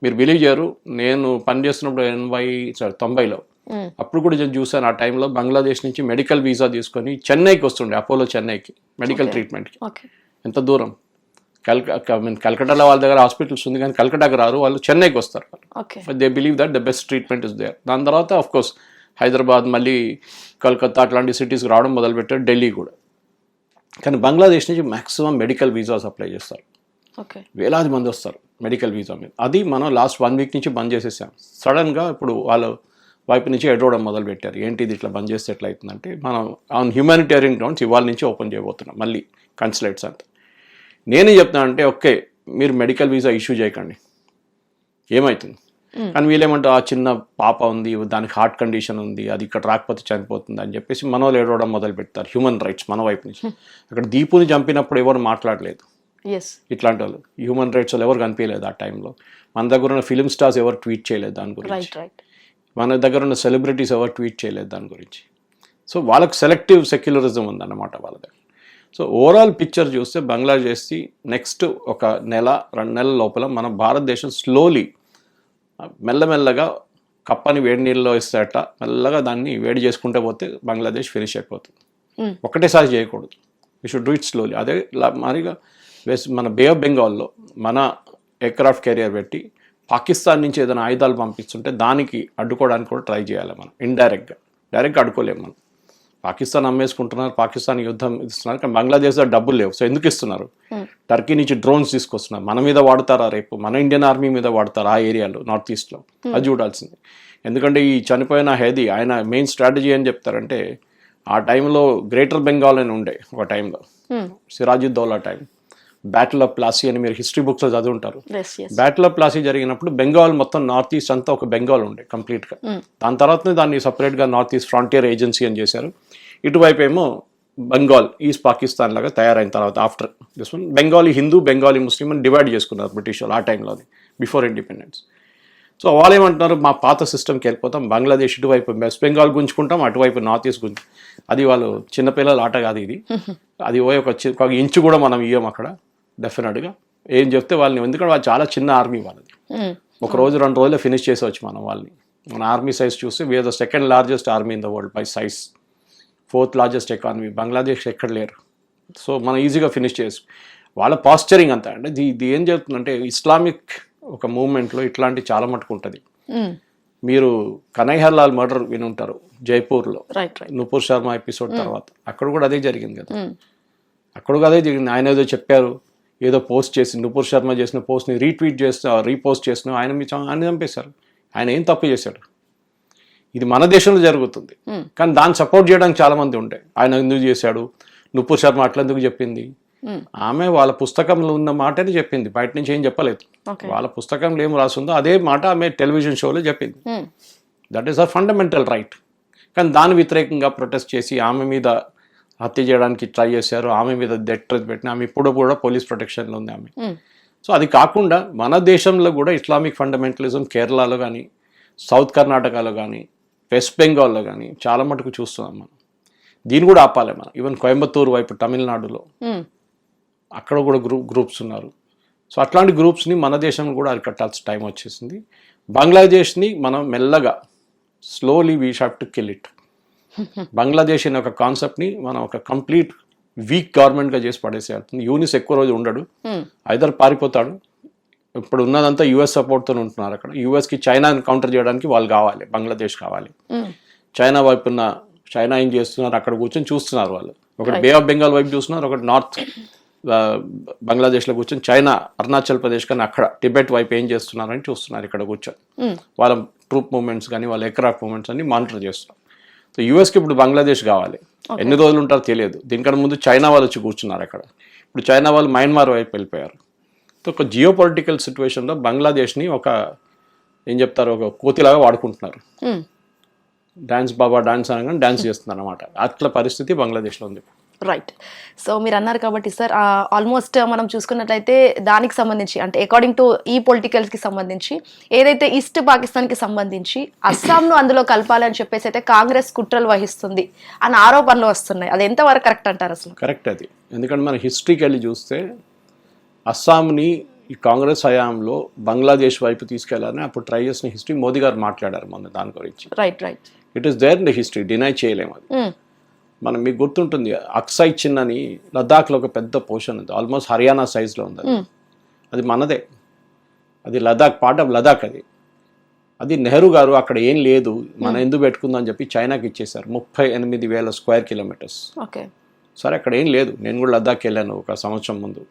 మీరు బిలీవ్ చేయరు, నేను పనిచేస్తున్నప్పుడు 90లో అప్పుడు కూడా నేను చూసాను. ఆ టైంలో బంగ్లాదేశ్ నుంచి మెడికల్ వీసా తీసుకొని చెన్నైకి వస్తుండే, అపోలో చెన్నైకి మెడికల్ ట్రీట్మెంట్కి. ఎంత దూరం, కల్కటాలో వాళ్ళ దగ్గర హాస్పిటల్స్ ఉంది కానీ కల్కటాకి రారు, వాళ్ళు చెన్నైకి వస్తారు. They believe that the best treatment is there. దాని తర్వాత ఆఫ్ కోర్స్ హైదరాబాద్, మళ్ళీ కలకత్తా అట్లాంటి సిటీస్కి రావడం మొదలుపెట్టారు, ఢిల్లీ కూడా. కానీ బంగ్లాదేశ్ నుంచి మ్యాక్సిమం మెడికల్ వీసాస్ అప్లై చేస్తారు, వేలాది మంది వస్తారు మెడికల్ వీసా మీద. అది మనం లాస్ట్ 1 వీక్ నుంచి బంద్ చేసేసాం. సడన్గా ఇప్పుడు వాళ్ళు వైపు నుంచి ఎడవడం మొదలుపెట్టారు. ఏంటి ఇది ఇట్లా బంద్ చేస్తే ఎట్లా అవుతుందంటే, మనం ఆన్ హ్యూమానిటేరియన్ గ్రౌండ్స్ ఇవాళ నుంచి ఓపెన్ చేయబోతున్నాం మళ్ళీ కన్సులేట్స్ అంతా. నేనే చెప్తాను అంటే, ఓకే మీరు మెడికల్ వీసా ఇష్యూ చేయకండి, ఏమవుతుంది. కానీ వీళ్ళేమంటారు, ఆ చిన్న పాప ఉంది, దానికి హార్ట్ కండిషన్ ఉంది, అది ఇక్కడ రాకపోతే చనిపోతుంది అని చెప్పేసి మన వాళ్ళు ఏడవడం మొదలు పెడతారు. హ్యూమన్ రైట్స్ మన వైపు నుంచి. అక్కడ దీపుని చంపినప్పుడు ఎవరు మాట్లాడలేదు, ఇట్లాంటి వాళ్ళు హ్యూమన్ రైట్స్ వాళ్ళు ఎవరు కనిపించలేదు ఆ టైంలో. మన దగ్గర ఉన్న ఫిలిం స్టార్స్ ఎవరు ట్వీట్ చేయలేదు దాని గురించి, మన దగ్గర ఉన్న సెలబ్రిటీస్ ఎవరు ట్వీట్ చేయలేదు దాని గురించి. సో వాళ్ళకి సెలెక్టివ్ సెక్యులరిజం ఉందన్నమాట వాళ్ళ దగ్గర. సో ఓవరాల్ పిక్చర్ చూస్తే బంగ్లాదేశ్కి నెక్స్ట్ ఒక 1-2 నెలల లోపల మన భారతదేశం స్లోలీ మెల్లమెల్లగా కప్పని వేడి నీళ్ళలో ఇస్తాట, మెల్లగా దాన్ని వేడి చేసుకుంటే పోతే బంగ్లాదేశ్ ఫినిష్ అయిపోతుంది. ఒకటేసారి చేయకూడదు, we should do it slowly. అదే మరిగా మన బే ఆఫ్ బెంగాల్లో మన ఎయిర్క్రాఫ్ట్ కెరియర్ పెట్టి పాకిస్తాన్ నుంచి ఏదైనా ఆయుధాలు పంపిస్తుంటే దానికి అడ్డుకోవడానికి కూడా ట్రై చేయాలి మనం. డైరెక్ట్గా అడ్డుకోలేము మనం. పాకిస్తాన్ అమ్మేసుకుంటున్నారు, పాకిస్తాన్ యుద్ధం ఇస్తున్నారు, కానీ బంగ్లాదేశ్లో డబ్బులు లేవు. సో ఎందుకు ఇస్తున్నారు? టర్కీ నుంచి డ్రోన్స్ తీసుకొస్తున్నారు. మన మీద వాడతారా రేపు? మన ఇండియన్ ఆర్మీ మీద వాడతారా ఆ ఏరియాలో, నార్త్ ఈస్ట్లో? అది చూడాల్సింది. ఎందుకంటే ఈ చనిపోయిన హేదీ ఆయన మెయిన్ స్ట్రాటజీ అని చెప్తారంటే, ఆ టైంలో గ్రేటర్ బెంగాల్ అని ఉండే ఒక టైంలో, Siraj-ud-Daulah time, battle of Plassey అని మీరు హిస్టరీ బుక్స్లో చదివి ఉంటారు. బ్యాటిల్ ఆఫ్ ప్లాసీ జరిగినప్పుడు బెంగాల్ మొత్తం నార్త్ ఈస్ట్ అంతా ఒక బెంగాల్ ఉండే కంప్లీట్గా. దాని తర్వాతనే దాన్ని సపరేట్గా నార్త్ ఈస్ట్ ఫ్రాంటియర్ ఏజెన్సీ అని చేశారు. ఇటువైపు ఏమో బెంగాల్ ఈస్ట్ పాకిస్తాన్ లాగా తయారైన తర్వాత after this one Bengali Hindu, Bengali Muslim అని డివైడ్ చేసుకున్నారు బ్రిటిష్ వాళ్ళు ఆ టైంలోనే, బిఫోర్ ఇండిపెండెన్స్. సో వాళ్ళు ఏమంటున్నారు, మా పాత సిస్టమ్కి వెళ్ళిపోతాం, బంగ్లాదేశ్ ఇటువైపు వెస్ట్ బెంగాల్ గుంజుకుంటాం, అటువైపు నార్త్ ఈస్ట్ గుంజు. అది వాళ్ళు చిన్నపిల్లల ఆట కాదు ఇది. అది పోయి ఒక ఇంచు కూడా మనం ఇయ్యం అక్కడ డెఫినెట్గా. ఏం చెప్తే వాళ్ళని, ఎందుకంటే వాళ్ళు చాలా చిన్న ఆర్మీ వాళ్ళది. 1 రోజు 2 రోజుల్లో ఫినిష్ చేసేవచ్చు మనం వాళ్ళని. మన ఆర్మీ సైజ్ చూస్తే we're the 2nd largest army in the world by size, 4th largest economy. Bangladesh ఎక్కడ లేరు. సో మనం ఈజీగా ఫినిష్ చేయొచ్చు. వాళ్ళ పాస్చరింగ్ అంతా అంటే ఇది ఏం చెప్తుందంటే, ఇస్లామిక్ ఒక మూవ్మెంట్లో ఇట్లాంటి చాలా మటుకు ఉంటుంది. మీరు కనైహర్ లాల్ మర్డర్ విని ఉంటారు జైపూర్లో, నుపూర్ శర్మ ఎపిసోడ్ తర్వాత. అక్కడ కూడా అదే జరిగింది కదా, అక్కడ కూడా అదే జరిగింది. ఆయన ఏదో చెప్పారు, ఏదో పోస్ట్ చేసి, నుపూర్ శర్మ చేసిన పోస్ట్ని రీపోస్ట్ చేసిన ఆయన చంపేశారు. ఆయన ఏం తప్పు చేశాడు? ఇది మన దేశంలో జరుగుతుంది, కానీ దాన్ని సపోర్ట్ చేయడానికి చాలా మంది ఉంటాయి. ఆయన ఎందుకు చేశాడు, నుపూర్ శర్మ అట్లా ఎందుకు చెప్పింది? ఆమె వాళ్ళ పుస్తకంలో ఉన్న మాటని చెప్పింది, బయట నుంచి ఏం చెప్పలేదు. వాళ్ళ పుస్తకంలో ఏం రాసిందో అదే మాట ఆమె టెలివిజన్ షోలో చెప్పింది. That is a fundamental right. కానీ దాని వ్యతిరేకంగా ప్రొటెస్ట్ చేసి ఆమె మీద హత్య చేయడానికి ట్రై చేశారు. ఆమె మీద డెత్ థ్రెట్ పెట్టిన, ఆమె ఇప్పుడు కూడా పోలీస్ ప్రొటెక్షన్లో ఉంది ఆమె. సో అది కాకుండా మన దేశంలో కూడా ఇస్లామిక్ ఫండమెంటలిజం కేరళలో కానీ, సౌత్ కర్ణాటకలో కానీ, వెస్ట్ బెంగాల్లో కానీ చాలా మటుకు చూస్తున్నాం మనం. దీన్ని కూడా ఆపాలి మనం. ఈవెన్ కోయంబత్తూరు వైపు తమిళనాడులో అక్కడ కూడా గ్రూప్స్ ఉన్నారు. సో అట్లాంటి గ్రూప్స్ని మన దేశంలో కూడా అరికట్టాల్సిన టైం వచ్చేసింది. బంగ్లాదేశ్ని మనం మెల్లగా slowly we have to kill it. Bangladesh అనే ఒక కాన్సెప్ట్ని మనం ఒక కంప్లీట్ వీక్ గవర్నమెంట్గా చేసి పడేసేయాల్సింది. యూనిస్ ఎక్కువ రోజు ఉండడు, ఐదర్ పారిపోతాడు. ఇప్పుడు ఉన్నదంతా యూఎస్ సపోర్ట్తో ఉంటున్నారు అక్కడ. యూఎస్కి చైనాని కౌంటర్ చేయడానికి వాళ్ళు కావాలి, బంగ్లాదేశ్ కావాలి. చైనా వైపు ఉన్న చైనా ఏం చేస్తున్నారు అక్కడ కూర్చొని చూస్తున్నారు వాళ్ళు. ఒకటి బే ఆఫ్ బెంగాల్ వైపు చూస్తున్నారు, ఒకటి నార్త్ బంగ్లాదేశ్లో కూర్చొని చైనా అరుణాచల్ ప్రదేశ్ కానీ అక్కడ టిబెట్ వైపు ఏం చేస్తున్నారని చూస్తున్నారు ఇక్కడ కూర్చొని. వాళ్ళ ట్రూప్ మూవ్మెంట్స్ కానీ వాళ్ళ ఎయిర్క్రాఫ్ట్ మూవ్మెంట్స్ అన్ని మానిటర్ చేస్తున్నారు. సో యూఎస్కి ఇప్పుడు బంగ్లాదేశ్ కావాలి. ఎన్ని రోజులు ఉంటారో తెలియదు. దీనికన్నా ముందు చైనా వాళ్ళు వచ్చి కూర్చున్నారు అక్కడ. ఇప్పుడు చైనా వాళ్ళు మయన్మార్ వైపు వెళ్ళిపోయారు. సో ఒక జియో పొలిటికల్ సిచ్యువేషన్లో బంగ్లాదేశ్ని ఒక ఏం చెప్తారు, ఒక కోతిలాగా వాడుకుంటున్నారు. డాన్స్ బాబా డాన్స్ అనగానే డాన్స్ చేస్తున్నారు అనమాట. అట్లా పరిస్థితి బంగ్లాదేశ్లో ఉంది. రైట్. సో మీరు అన్నారు కాబట్టి సార్, ఆల్మోస్ట్ మనం చూసుకున్నట్లయితే దానికి సంబంధించి అంటే అకార్డింగ్ టు ఈ పొలిటికల్స్కి సంబంధించి ఏదైతే ఈస్ట్ పాకిస్తాన్కి సంబంధించి అస్సాంను అందులో కలపాలని చెప్పేసి అయితే కాంగ్రెస్ కుట్రలు వహిస్తుంది అన్న ఆరోపణలు వస్తున్నాయి. అది ఎంతవరకు కరెక్ట్ అంటారు అసలు? కరెక్ట్ అది. ఎందుకంటే మన హిస్టరీకి వెళ్ళి చూస్తే అస్సాంని ఈ కాంగ్రెస్ హయాంలో బంగ్లాదేశ్ వైపు తీసుకెళ్లాలని అప్పుడు ట్రై చేసిన హిస్టరీ మోదీ గారు మాట్లాడారు మొన్న దాని గురించి. Right right. It is there in the history, deny చేయలేము అది. మనం మీకు గుర్తుంటుంది అక్సై చిన్ అని లద్దాఖ్లో ఒక పెద్ద పోర్షన్ ఉంది, ఆల్మోస్ట్ హర్యానా సైజ్లో ఉంది. అది మనదే, అది లదాఖ్, పార్ట్ ఆఫ్ లదాఖ్ అది. అది నెహ్రూ గారు అక్కడ ఏం లేదు మనం ఎందుకు పెట్టుకుందాం అని చెప్పి చైనాకి ఇచ్చేశారు 38,000 స్క్వేర్ కిలోమీటర్స్. సరే అక్కడ ఏం లేదు. నేను కూడా లద్దాఖ్ వెళ్ళాను ఒక సంవత్సరం ముందు.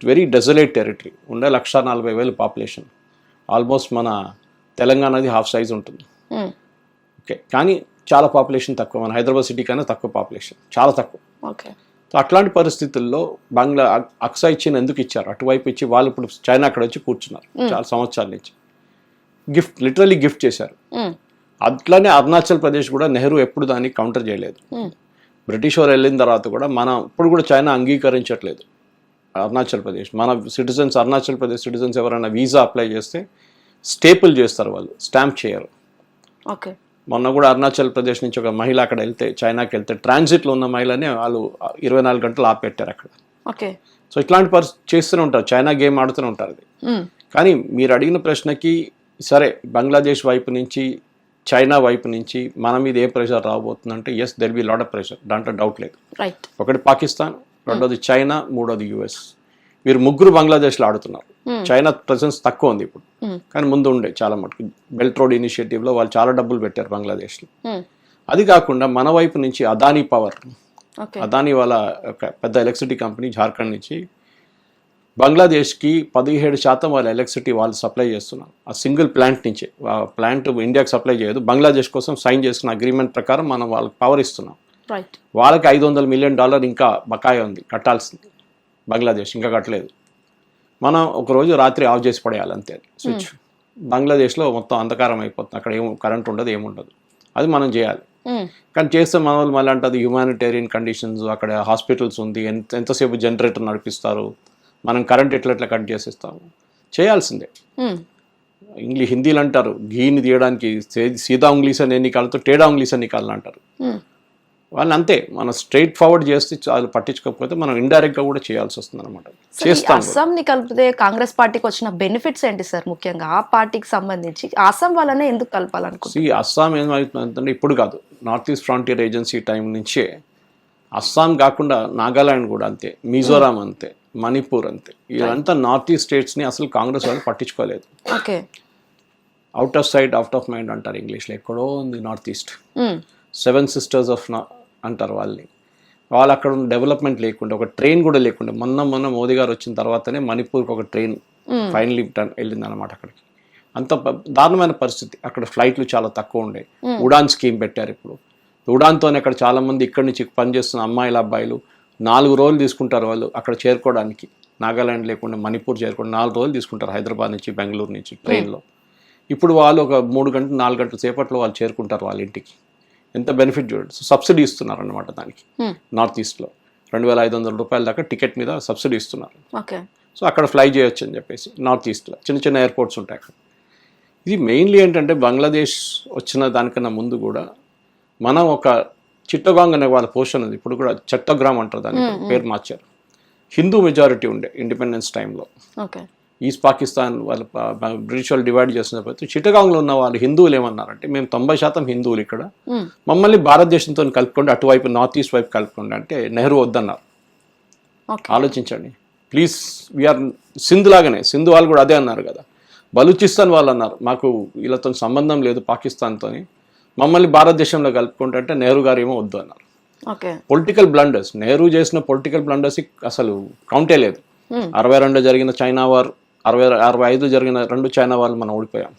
వెరీ డెజలేట్ టెరిటరీ, ఉండే 140,000 పాపులేషన్. ఆల్మోస్ట్ మన తెలంగాణది హాఫ్ సైజ్ ఉంటుంది. ఓకే, కానీ చాలా పాపులేషన్ తక్కువ. మన హైదరాబాద్ సిటీ కన్నా తక్కువ పాపులేషన్, చాలా తక్కువ. సో అట్లాంటి పరిస్థితుల్లో అక్సై చిన్ ఎందుకు ఇచ్చారు అటువైపు ఇచ్చి వాళ్ళు ఇప్పుడు చైనా అక్కడ వచ్చి కూర్చున్నారు చాలా సంవత్సరాల నుంచి. గిఫ్ట్, లిటరలీ గిఫ్ట్ చేశారు. అట్లానే అరుణాచల్ ప్రదేశ్ కూడా నెహ్రూ ఎప్పుడు దాన్ని కౌంటర్ చేయలేదు. బ్రిటిష్ వారు వెళ్ళిన తర్వాత కూడా మనం ఇప్పుడు కూడా చైనా అంగీకరించట్లేదు అరుణాచల్ ప్రదేశ్. మన సిటిజన్స్, అరుణాచల్ ప్రదేశ్ సిటిజన్స్ ఎవరైనా వీసా అప్లై చేస్తే స్టేపుల్ చేస్తారు, వాళ్ళు స్టాంప్ చేయరు. ఓకే, మొన్న కూడా అరుణాచల్ ప్రదేశ్ నుంచి ఒక మహిళ అక్కడ వెళ్తే, చైనాకి వెళ్తే ట్రాన్సిట్లో ఉన్న మహిళనే వాళ్ళు 24 గంటలు ఆపెట్టారు అక్కడ. ఓకే, సో ఇట్లాంటి చేస్తూనే ఉంటారు, చైనా గేమ్ ఆడుతూనే ఉంటారు అది. కానీ మీరు అడిగిన ప్రశ్నకి సరే, బంగ్లాదేశ్ వైపు నుంచి చైనా వైపు నుంచి మన మీద ఏ ప్రెషర్ రాబోతుందంటే yes, there be lot of pressure, దాంట్లో డౌట్ లేదు. ఒకటి పాకిస్తాన్, రెండోది చైనా, మూడోది యుఎస్. వీరు ముగ్గురు బంగ్లాదేశ్లో ఆడుతున్నారు. చైనా ప్రెసెన్స్ తక్కువ ఉంది ఇప్పుడు, కానీ ముందు ఉండే చాలా మటుకు. బెల్ట్ రోడ్ ఇనిషియేటివ్లో వాళ్ళు చాలా డబ్బులు పెట్టారు బంగ్లాదేశ్లో. అది కాకుండా మన వైపు నుంచి అదానీ పవర్, అదానీ వాళ్ళ ఒక పెద్ద ఎలక్ట్రిసిటీ కంపెనీ జార్ఖండ్ నుంచి బంగ్లాదేశ్కి 17% వాళ్ళ ఎలక్ట్రిసిటీ వాళ్ళు సప్లై చేస్తున్నారు. ఆ సింగిల్ ప్లాంట్ నుంచి. ఆ ప్లాంట్ ఇండియాకి సప్లై చేయదు, బంగ్లాదేశ్ కోసం సైన్ చేసుకున్న అగ్రిమెంట్ ప్రకారం మనం వాళ్ళకి పవర్ ఇస్తున్నాం. వాళ్ళకి $500 మిలియన్ ఇంకా బకాయి ఉంది కట్టాల్సింది. బంగ్లాదేశ్ ఇంకా కట్టలేదు. మనం ఒకరోజు రాత్రి ఆఫ్ చేసి పడేయాలి అంతే స్విచ్. బంగ్లాదేశ్లో మొత్తం అంధకారం అయిపోతుంది, అక్కడ ఏం కరెంట్ ఉండదు, ఏముండదు. అది మనం చేయాలి. కానీ చేస్తే మన వాళ్ళు మళ్ళీ అంటే అది హ్యూమానిటేరియన్ కండిషన్స్, అక్కడ హాస్పిటల్స్ ఉంది, ఎంతసేపు జనరేటర్ నడిపిస్తారు, మనం కరెంట్ ఎట్లా కట్ చేసేస్తాము. చేయాల్సిందే. హిందీలో అంటారు ఘీని తీయడానికి సీదా ఉంగ్లీస్ అని నికాలతో టేడా ఉంగ్లీస్ అని నికాలని అంటారు. వాళ్ళని అంతే, మనం స్ట్రైట్ ఫార్వర్డ్ చేస్తే చాలు, పట్టించుకోకపోతే మనం ఇండైరెక్ట్ గా కూడా చేయాల్సి వస్తుంది అనమాట. అస్సాంని కలిపితే కాంగ్రెస్ పార్టీకి వచ్చిన బెనిఫిట్స్ ఏంటి సార్? ముఖ్యంగా ఆ పార్టీకి సంబంధించి అస్సాం వాళ్ళనే ఎందుకు కలపాలనుకుంటున్నారు? అస్సాం ఏమవుతుందంటే ఇప్పుడు కాదు, north east frontier agency time నుంచే అస్సాం కాకుండా నాగాలాండ్ కూడా అంతే, మిజోరాం అంతే, మణిపూర్ అంతే. ఇదంతా నార్త్ ఈస్ట్ స్టేట్స్ని అసలు కాంగ్రెస్ వాళ్ళు పట్టించుకోలేదు. Out of sight out of mind అంటారు ఇంగ్లీష్లో. ఎక్కడో ఉంది నార్త్ ఈస్ట్, 7 సిస్టర్స్ ఆఫ్ అంటారు వాళ్ళని. వాళ్ళు అక్కడ డెవలప్మెంట్ లేకుండా, ఒక ట్రైన్ కూడా లేకుండా, మొన్న మోదీ గారు వచ్చిన తర్వాతనే మణిపూర్కి ఒక ట్రైన్ ఫైనలీ వెళ్ళింది అనమాట అక్కడికి. అంత దారుణమైన పరిస్థితి అక్కడ. ఫ్లైట్లు చాలా తక్కువ ఉండే. ఉడాన్ స్కీమ్ పెట్టారు ఇప్పుడు. ఉడాన్తోనే అక్కడ చాలా మంది ఇక్కడి నుంచి పనిచేస్తున్న అమ్మాయిలు అబ్బాయిలు 4 రోజులు తీసుకుంటారు వాళ్ళు అక్కడ చేరుకోవడానికి. నాగాలాండ్ లేకుండా మణిపూర్ చేరుకోవడం 4 రోజులు తీసుకుంటారు, హైదరాబాద్ నుంచి బెంగళూరు నుంచి ట్రైన్లో. ఇప్పుడు వాళ్ళు ఒక 3 గంటలు 4 గంటల సేపట్లో వాళ్ళు చేరుకుంటారు వాళ్ళ ఇంటికి. ఎంత బెనిఫిట్ చూడండి. సో సబ్సిడీ ఇస్తున్నారు అన్నమాట దానికి. నార్త్ ఈస్ట్లో $2,500 దాకా టికెట్ మీద సబ్సిడీ ఇస్తున్నారు. సో అక్కడ ఫ్లై చేయొచ్చు అని చెప్పేసి నార్త్ ఈస్ట్లో చిన్న చిన్న ఎయిర్పోర్ట్స్ ఉంటాయి అక్కడ. ఇది మెయిన్లీ ఏంటంటే బంగ్లాదేశ్ వచ్చిన దానికన్నా ముందు కూడా మనం ఒక చిట్టగాంగ్ అనే వాళ్ళ పోర్షన్ ఉంది, ఇప్పుడు కూడా చట్టగ్రామ్ అంటారు దానికి పేరు మార్చారు. హిందూ మెజారిటీ ఉండే ఇండిపెండెన్స్ టైంలో. ఓకే. ఈస్ట్ పాకిస్తాన్ వాళ్ళు బ్రిటిష్ వాళ్ళు డివైడ్ చేసినప్పుడు చిట్టగాంగ్లో ఉన్న వాళ్ళు హిందువులు ఏమన్నారంటే మేము 90% హిందువులు ఇక్కడ, మమ్మల్ని భారతదేశంతో కలుపుకోండి, అటువైపు నార్త్ ఈస్ట్ వైపు కలుపుకోండి అంటే నెహ్రూ వద్దన్నారు. ఆలోచించండి ప్లీజ్. వీఆర్ సింధ్ లాగానే, సింధు వాళ్ళు కూడా అదే అన్నారు కదా. బలూచిస్తాన్ వాళ్ళు అన్నారు మాకు వీళ్ళతో సంబంధం లేదు పాకిస్తాన్తో, మమ్మల్ని భారతదేశంలో కలుపుకుంటే అంటే నెహ్రూ గారు ఏమో వద్దు అన్నారు. పొలిటికల్ బ్లండర్స్, నెహ్రూ చేసిన పొలిటికల్ బ్లండర్స్ అసలు కౌంటే లేదు. 62 జరిగిన చైనా వార్, 65 జరిగిన 2 చైనా వార్లు మనం ఓడిపోయాం.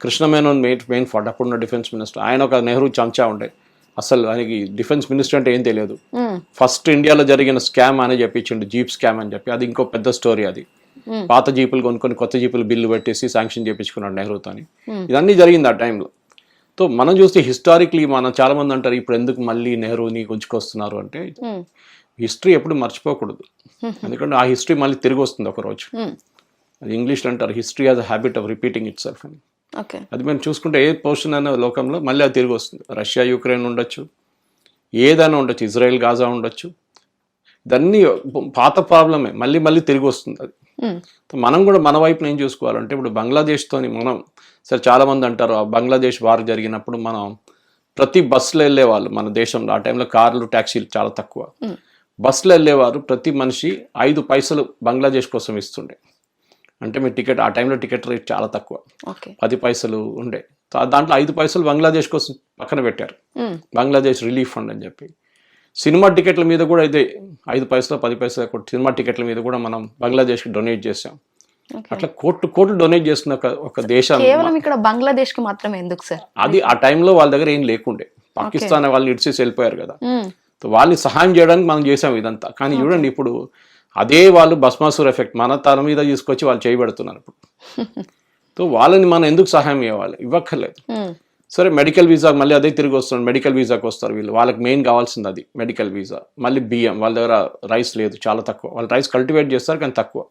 కృష్ణ మేనన్ మెయిన్ ఫాట్ అప్పుడున్న డిఫెన్స్ మినిస్టర్, ఆయన ఒక నెహ్రూ చంచా ఉండే, అసలు ఆయనకి డిఫెన్స్ మినిస్టర్ అంటే ఏం తెలియదు. ఫస్ట్ ఇండియాలో జరిగిన స్కామ్ అని చెప్పించిండు, జీప్ స్కామ్ అని చెప్పి, అది ఇంకో పెద్ద స్టోరీ. అది పాత జీపులు కొనుక్కొని కొత్త జీపులు బిల్లు పెట్టేసి శాంక్షన్ చేయించుకున్నాడు నెహ్రూతోని. ఇదన్నీ జరిగింది ఆ టైంలో. సో మనం చూస్తే హిస్టారిక్లీ మనం చాలా మంది అంటారు ఇప్పుడు ఎందుకు మళ్ళీ నెహ్రూని గుంజుకొస్తున్నారు అంటే, హిస్టరీ ఎప్పుడు మర్చిపోకూడదు, ఎందుకంటే ఆ హిస్టరీ మళ్ళీ తిరిగి వస్తుంది ఒకరోజు. అది ఇంగ్లీష్లో అంటారు history has a habit of repeating it self అని. అది మేము చూసుకుంటే ఏ పోర్షన్ అయినా లోకంలో మళ్ళీ అది తిరిగి వస్తుంది. రష్యా యుక్రెయిన్ ఉండొచ్చు, ఏదైనా ఉండొచ్చు, ఇజ్రాయెల్ గాజా ఉండొచ్చు, ఇదన్నీ పాత ప్రాబ్లమే, మళ్ళీ మళ్ళీ తిరిగి వస్తుంది అది. మనం కూడా మన వైపు ఏం చూసుకోవాలంటే ఇప్పుడు బంగ్లాదేశ్తోని మనం సరే చాలా మంది అంటారు బంగ్లాదేశ్ వార్ జరిగినప్పుడు మనం ప్రతి బస్సులో వెళ్ళేవాళ్ళు మన దేశంలో, ఆ టైంలో కార్లు ట్యాక్సీలు చాలా తక్కువ, బస్సులో వెళ్ళేవారు ప్రతి మనిషి 5 పైసలు బంగ్లాదేశ్ కోసం ఇస్తుండే. అంటే మీ టికెట్, ఆ టైంలో టికెట్ రేట్ చాలా తక్కువ, 10 పైసలు ఉండే, దాంట్లో 5 పైసలు బంగ్లాదేశ్ కోసం పక్కన పెట్టారు, బంగ్లాదేశ్ రిలీఫ్ ఫండ్ అని చెప్పి. సినిమా టికెట్ల మీద కూడా అయితే 5 పైసలు 10 పైసలు సినిమా టికెట్ల మీద కూడా మనం బంగ్లాదేశ్కి డొనేట్ చేసాం. అట్లా కోట్లు డొనేట్ చేస్తున్న ఒక దేశం కేవలం ఇక్కడ బంగ్లాదేశ్ కి మాత్రమే ఎందుకు సార్? అది ఆ టైంలో వాళ్ళ దగ్గర ఏం లేకుండే, పాకిస్తాన్ వాళ్ళని ఇడిచేసి వెళ్ళిపోయారు కదా, వాళ్ళని సహాయం చేయడానికి మనం చేసాం ఇదంతా. కానీ చూడండి ఇప్పుడు అదే వాళ్ళు భస్మాసుర్ ఎఫెక్ట్ మన తల మీద తీసుకొచ్చి వాళ్ళు చేయబెడుతున్నారు ఇప్పుడు. సో వాళ్ళని మనం ఎందుకు సహాయం ఇవ్వాలి? ఇవ్వక్కర్లేదు. సరే మెడికల్ వీసా మళ్ళీ అదే తిరిగి వస్తుంది, మెడికల్ వీసాకి వస్తారు వీళ్ళు, వాళ్ళకి మెయిన్ కావాల్సింది అది మెడికల్ వీసా. మళ్ళీ బియ్యం, వాళ్ళ దగ్గర రైస్ లేదు, చాలా తక్కువ, వాళ్ళు రైస్ కల్టివేట్ చేస్తారు కానీ తక్కువ.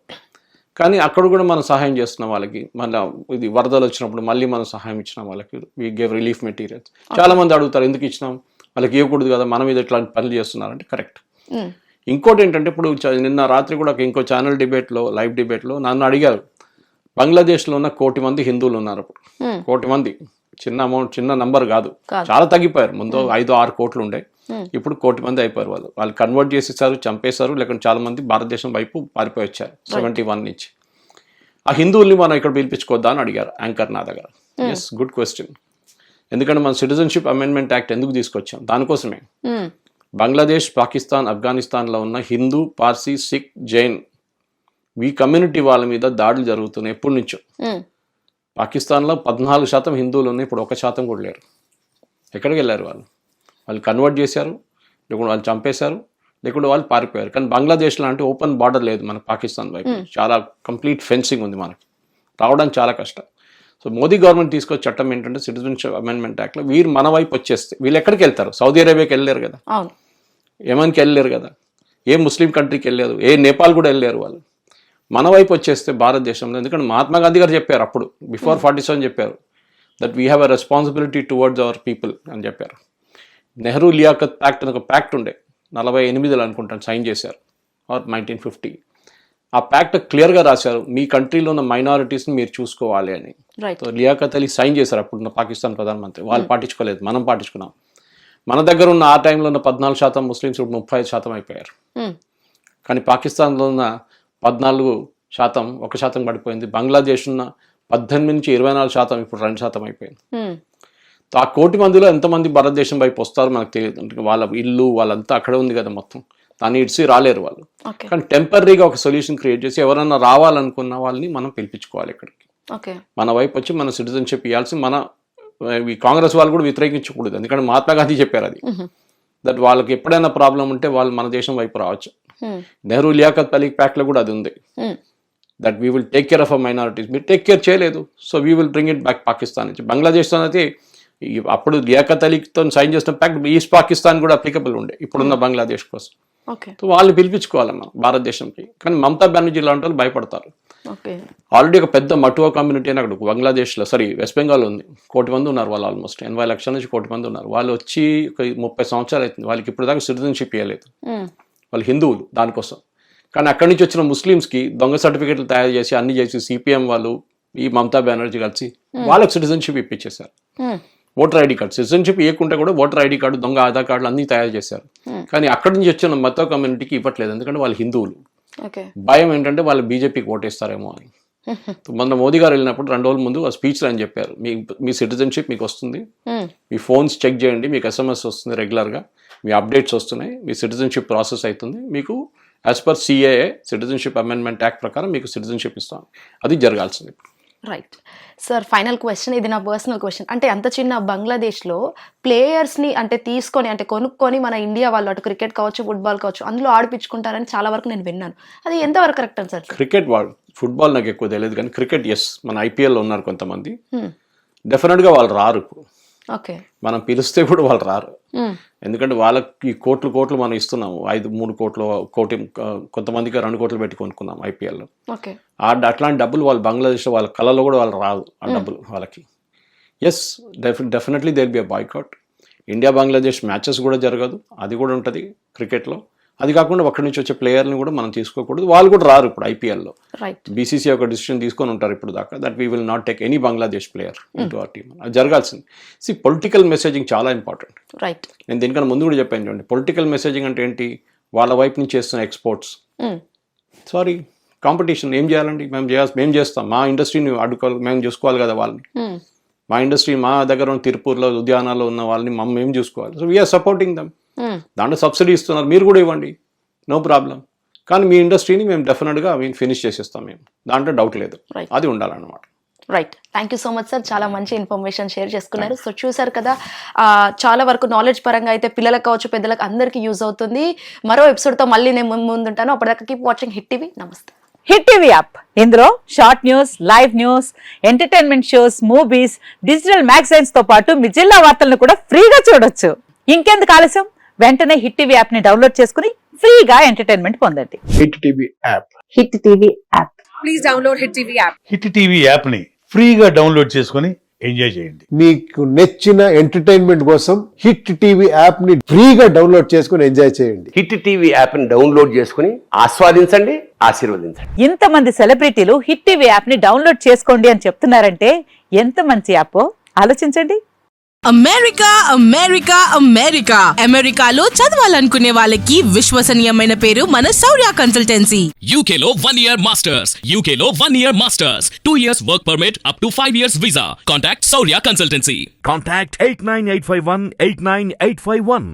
కానీ అక్కడ కూడా మనం సహాయం చేస్తున్నాం వాళ్ళకి. మళ్ళీ ఇది వరదలు వచ్చినప్పుడు మళ్ళీ మనం సహాయం ఇచ్చినాం వాళ్ళకి, వీ గేవ్ రిలీఫ్ మెటీరియల్స్. చాలా మంది అడుగుతారు ఎందుకు ఇచ్చినాం, వాళ్ళకి ఇవ్వకూడదు కదా, మనం ఇది ఇట్లాంటి పనులు చేస్తున్నారంటే కరెక్ట్. ఇంకోటి ఏంటంటే ఇప్పుడు నిన్న రాత్రి కూడా ఇంకో ఛానల్ డిబేట్లో, లైవ్ డిబేట్లో నన్ను అడిగారు, బంగ్లాదేశ్లో ఉన్న 1 కోటి మంది హిందువులు ఉన్నారు అప్పుడు, 1 కోటి మంది, చిన్న అమౌంట్, చిన్న నంబర్ కాదు, చాలా తగ్గిపోయారు. ముందు 5-6 కోట్లు ఉండే, ఇప్పుడు 1 కోటి మంది అయిపోయారు. వాళ్ళు కన్వర్ట్ చేసేసారు, చంపేశారు, లేకుంటే చాలా మంది భారతదేశం వైపు పారిపోయి వచ్చారు 71 నుంచి. ఆ హిందువుల్ని మనం ఇక్కడ పిలిపించుకోవద్దా అని అడిగారు యాంకర్ నా దగ్గర. Yes, good question. ఎందుకంటే మన సిటిజన్షిప్ అమెండ్మెంట్ యాక్ట్ ఎందుకు తీసుకొచ్చాం? దానికోసమే. బంగ్లాదేశ్, పాకిస్తాన్, ఆఫ్ఘనిస్తాన్లో ఉన్న హిందూ, పార్సీ, సిక్, జైన్ ఈ కమ్యూనిటీ వాళ్ళ మీద దాడులు జరుగుతున్నాయి ఎప్పటి నుంచో. పాకిస్తాన్లో 14% హిందువులు ఉన్నాయి, ఇప్పుడు 1% కూడా లేరు. ఎక్కడికి వెళ్ళారు వాళ్ళు కన్వర్ట్ చేశారు, లేకుంటే వాళ్ళు చంపేశారు, లేకుంటే వాళ్ళు పారిపోయారు. కానీ బంగ్లాదేశ్లో అంటే ఓపెన్ బార్డర్ లేదు మనకు పాకిస్తాన్ వైపు, చాలా కంప్లీట్ ఫెన్సింగ్ ఉంది, మనకి రావడానికి చాలా కష్టం. సో మోదీ గవర్నమెంట్ తీసుకొచ్చే చట్టం ఏంటంటే సిటిజన్షిప్ అమెండ్మెంట్ యాక్ట్లో వీరు మన వైపు వచ్చేస్తే వీళ్ళు ఎక్కడికి వెళ్తారు? సౌదీ అరేబియాకి వెళ్ళలేరు కదా, యెమెన్కి వెళ్ళలేరు కదా, ఏ ముస్లిం కంట్రీకి వెళ్ళలేదు, ఏ నేపాల్ కూడా వెళ్ళలేరు. వాళ్ళు మన వైపు వచ్చేస్తే భారతదేశంలో, ఎందుకంటే మహాత్మా గాంధీ గారు చెప్పారు అప్పుడు బిఫోర్ 47 చెప్పారు that we have a responsibility towards our people అని చెప్పారు. నెహ్రూ లియాఖత్ ప్యాక్ట్ అని ఒక ప్యాక్ట్ ఉండే, 48లో అనుకుంటాను సైన్ చేశారు, ఆర్ 1950. ఆ ప్యాక్ట్ క్లియర్గా రాశారు మీ కంట్రీలో ఉన్న మైనారిటీస్ని మీరు చూసుకోవాలి అని. లియాఖత్ అలీ సైన్ చేశారు అప్పుడున్న పాకిస్తాన్ ప్రధానమంత్రి. వాళ్ళు పాటించుకోలేదు, మనం పాటించుకున్నాం. మన దగ్గర ఉన్న ఆ టైంలో ఉన్న 14% ముస్లిమ్స్ ఇప్పుడు 35% అయిపోయారు. కానీ పాకిస్తాన్లో ఉన్న 14% 1% పడిపోయింది. బంగ్లాదేశ్ ఉన్న 18 నుంచి 24% ఇప్పుడు 2% అయిపోయింది. ఆ 1 కోటి మందిలో ఎంతమంది భారతదేశం వైపు వస్తారో మనకు తెలియదు. వాళ్ళ ఇల్లు వాళ్ళంతా అక్కడే ఉంది కదా మొత్తం, దాన్ని ఇడిసి రాలేరు వాళ్ళు. కానీ టెంపరీగా ఒక సొల్యూషన్ క్రియేట్ చేసి ఎవరన్నా రావాలనుకున్న వాళ్ళని మనం పిలిపించుకోవాలి ఇక్కడికి, మన వైపు వచ్చి మన సిటిజన్షిప్ ఇవ్వాల్సి. మన కాంగ్రెస్ వాళ్ళు కూడా వ్యతిరేకించకూడదు, ఎందుకంటే మహాత్మా గాంధీ చెప్పారు అది, దట్ వాళ్ళకి ఎప్పుడైనా ప్రాబ్లం ఉంటే వాళ్ళు మన దేశం వైపు రావచ్చు. నెహ్రూ లియాఖత్ అలీ ప్యాక్ట్లో కూడా అది ఉంది, that we will take care of a minorities. మీరు టేక్ కేర్ చేయలేదు, so we will bring it back Pakistan నుంచి. బంగ్లాదేశ్తో అయితే అప్పుడు లియాఖత్ అలీతో సైన్ చేసిన ప్యాక్ట్ ఈస్ట్ పాకిస్తాన్ కూడా అప్లికబుల్ ఉండే ఇప్పుడున్న బంగ్లాదేశ్ కోసం. సో వాళ్ళని పిలిపించుకోవాలి మనం భారతదేశంకి. కానీ మమతా బెనర్జీ లాంటి వాళ్ళు భయపడతారు. ఓకే. ఆల్రెడీ ఒక పెద్ద మటువా కమ్యూనిటీ అని అక్కడ బంగ్లాదేశ్లో వెస్ట్ బెంగాల్ ఉంది. 1 కోటి మంది ఉన్నారు వాళ్ళు. ఆల్మోస్ట్ 80 లక్షల నుంచి 1 కోటి మంది ఉన్నారు. వాళ్ళు వచ్చి ఒక 30 సంవత్సరాలు అవుతుంది. వాళ్ళకి ఇప్పుడు దాకా సిటిజన్షిప్ ఇవ్వలేదు. వాళ్ళు హిందువులు దానికోసం. కానీ అక్కడి నుంచి వచ్చిన ముస్లిమ్స్కి దొంగ సర్టిఫికెట్లు తయారు చేసి అన్ని చేసి సిపిఎం వాళ్ళు ఈ మమతా బెనర్జీ కలిసి వాళ్ళకి సిటిజన్షిప్ ఇప్పించేశారు. ఓటర్ ఐడి కార్డు సిటిజన్షిప్ ఇవ్వకుంటే కూడా ఓటర్ ఐడి కార్డు దొంగ ఆధార్ కార్డులు అన్ని తయారు చేశారు. కానీ అక్కడి నుంచి వచ్చిన మత కమ్యూనిటీకి ఇవ్వట్లేదు. ఎందుకంటే వాళ్ళు హిందువులు. భయం ఏంటంటే వాళ్ళు బీజేపీకి ఓటేస్తారేమో అని. మొన్న మోదీ గారు వెళ్ళినప్పుడు 2 రోజుల ముందు ఆ స్పీచ్లో అని చెప్పారు, మీ సిటిజన్షిప్ మీకు వస్తుంది, మీ ఫోన్స్ చెక్ చేయండి, మీకు SMS వస్తుంది రెగ్యులర్గా, మీ అప్డేట్స్ వస్తున్నాయి, మీ సిటిజన్షిప్ ప్రాసెస్ అవుతుంది, మీకు as per CAA citizenship amendment act ప్రకారం మీకు సిటిజన్షిప్ ఇస్తాం. అది జరగాల్సింది. రైట్ సార్, ఫైనల్ క్వశ్చన్, ఇది నా పర్సనల్ క్వశ్చన్. అంటే అంత చిన్న బంగ్లాదేశ్లో ప్లేయర్స్ని అంటే తీసుకొని అంటే కొనుక్కొని మన ఇండియా వాళ్ళు అటు క్రికెట్ కావచ్చు ఫుట్బాల్ కావచ్చు అందులో ఆడిపించుకుంటారని చాలా వరకు నేను విన్నాను. అది ఎంతవరకు కరెక్ట్ అని సార్? క్రికెట్ వాళ్ళు, ఫుట్బాల్ నాకు ఎక్కువ తెలియదు కానీ క్రికెట్ మన IPLలో ఉన్నారు కొంతమంది. డెఫినెట్గా వాళ్ళు రారు. ఇప్పుడు ఓకే, మనం పిలిస్తే కూడా వాళ్ళు రారు. ఎందుకంటే వాళ్ళకి కోట్లు మనం ఇస్తున్నాము. 3 కోట్లు కోటి, కొంతమందికి 2 కోట్లు పెట్టి కొనుక్కున్నాం IPLలో. అట్లాంటి డబ్బులు వాళ్ళు బంగ్లాదేశ్లో వాళ్ళ కళలో కూడా వాళ్ళు రాదు ఆ డబ్బులు వాళ్ళకి. Yes, definitely there be a boycott. India Bangladesh matches కూడా జరగదు, అది కూడా ఉంటుంది క్రికెట్లో. అది కాకుండా అక్కడి నుంచి వచ్చే ప్లేయర్ని కూడా మనం తీసుకోకూడదు. వాళ్ళు కూడా రారు ఇప్పుడు IPLలో. BCCI ఒక డిసిషన్ తీసుకొని ఉంటారు ఇప్పుడు దాకా, that we will not take any Bangladesh player into our team. అది జరగాల్సింది. పొలిటికల్ మెసేజింగ్ చాలా ఇంపార్టెంట్. నేను దీనికన్నా ముందు కూడా చెప్పాను చూడండి, పొలిటికల్ మెసేజింగ్ అంటే ఏంటి? వాళ్ళ వైపు నుంచి చేస్తున్న ఎక్స్పోర్ట్స్, కాంపిటీషన్ ఏం చేయాలండి? మేము చేస్తాం. మా ఇండస్ట్రీని అడ్డుకోవాలి, మేము చూసుకోవాలి కదా వాళ్ళని. మా ఇండస్ట్రీ, మా దగ్గర ఉన్న తిరుపూర్లో ఉద్యానాల్లో ఉన్న వాళ్ళని మేము చూసుకోవాలి. So we're supporting them. దాంట్లో సబ్సిడీ ఇస్తున్నారు, మీరు కూడా ఇవ్వండి, నో ప్రాబ్లం. కానీ మీ ఇండస్ట్రీని మేము డెఫినెట్గా ఫినిష్ చేసేస్తాం మేము, దాంట్లో డౌట్ లేదు. అది ఉండాలన్నమాట. Right, thank you so much sir, చాలా మంచి ఇన్ఫర్మేషన్ షేర్ చేసుకున్నారు. సో చూసారు కదా, చాలా వరకు నాలెడ్జ్ పరంగా అయితే పిల్లలకు కావచ్చు పెద్దలకు అందరికీ యూజ్ అవుతుంది. మరో ఎపిసోడ్తో మళ్ళీ నేను ముందుంటాను. అప్పటిదాకా కీప్ వాచింగ్ హిట్ టీవీ. నమస్తే. హిట్ టీవీ యాప్, ఇందులో short news, live news, entertainment shows, movies, digital magazines తో పాటు మీ జిల్లా వార్తలను కూడా ఫ్రీగా చూడొచ్చు. ఇంకెందుకు ఆలస్యం, వెంటనే హిట్ టీవీ యాప్ ని డౌన్లోడ్ చేసుకుని ఫ్రీగా ఎంటర్టైన్మెంట్ పొందండి. Hit TV app, hit TV app, please download hit TV app. Hit TV app ని ఫ్రీగా డౌన్లోడ్ చేసుకుని ఎంజాయ్ చేయండి. మీకు నచ్చిన ఎంటర్టైన్మెంట్ కోసం హిట్ టీవీ యాప్ ని ఫ్రీగా డౌన్లోడ్ చేసుకుని ఎంజాయ్ చేయండి. హిట్ టీవీ యాప్ ని డౌన్లోడ్ చేసుకుని ఆస్వాదించండి, ఆశీర్వదించండి. ఇంతమంది సెలబ్రిటీలు హిట్ టీవీ యాప్ ని డౌన్లోడ్ చేసుకోండి అని చెప్తున్నారంటే ఎంత మంచి యాప్ ఆలోచించండి. అమెరికా అమెరికా అమెరికా అమెరికాలో చదవాలనుకునే వాళ్ళకి విశ్వసనీయమైన పేరు మన శౌర్య కన్సల్టెన్సీ. UK లో 1 year masters, UK లో 1 year masters, 2 years work permit up to 5 years visa. Contact Saurya Consultancy. Contact 89851 89851.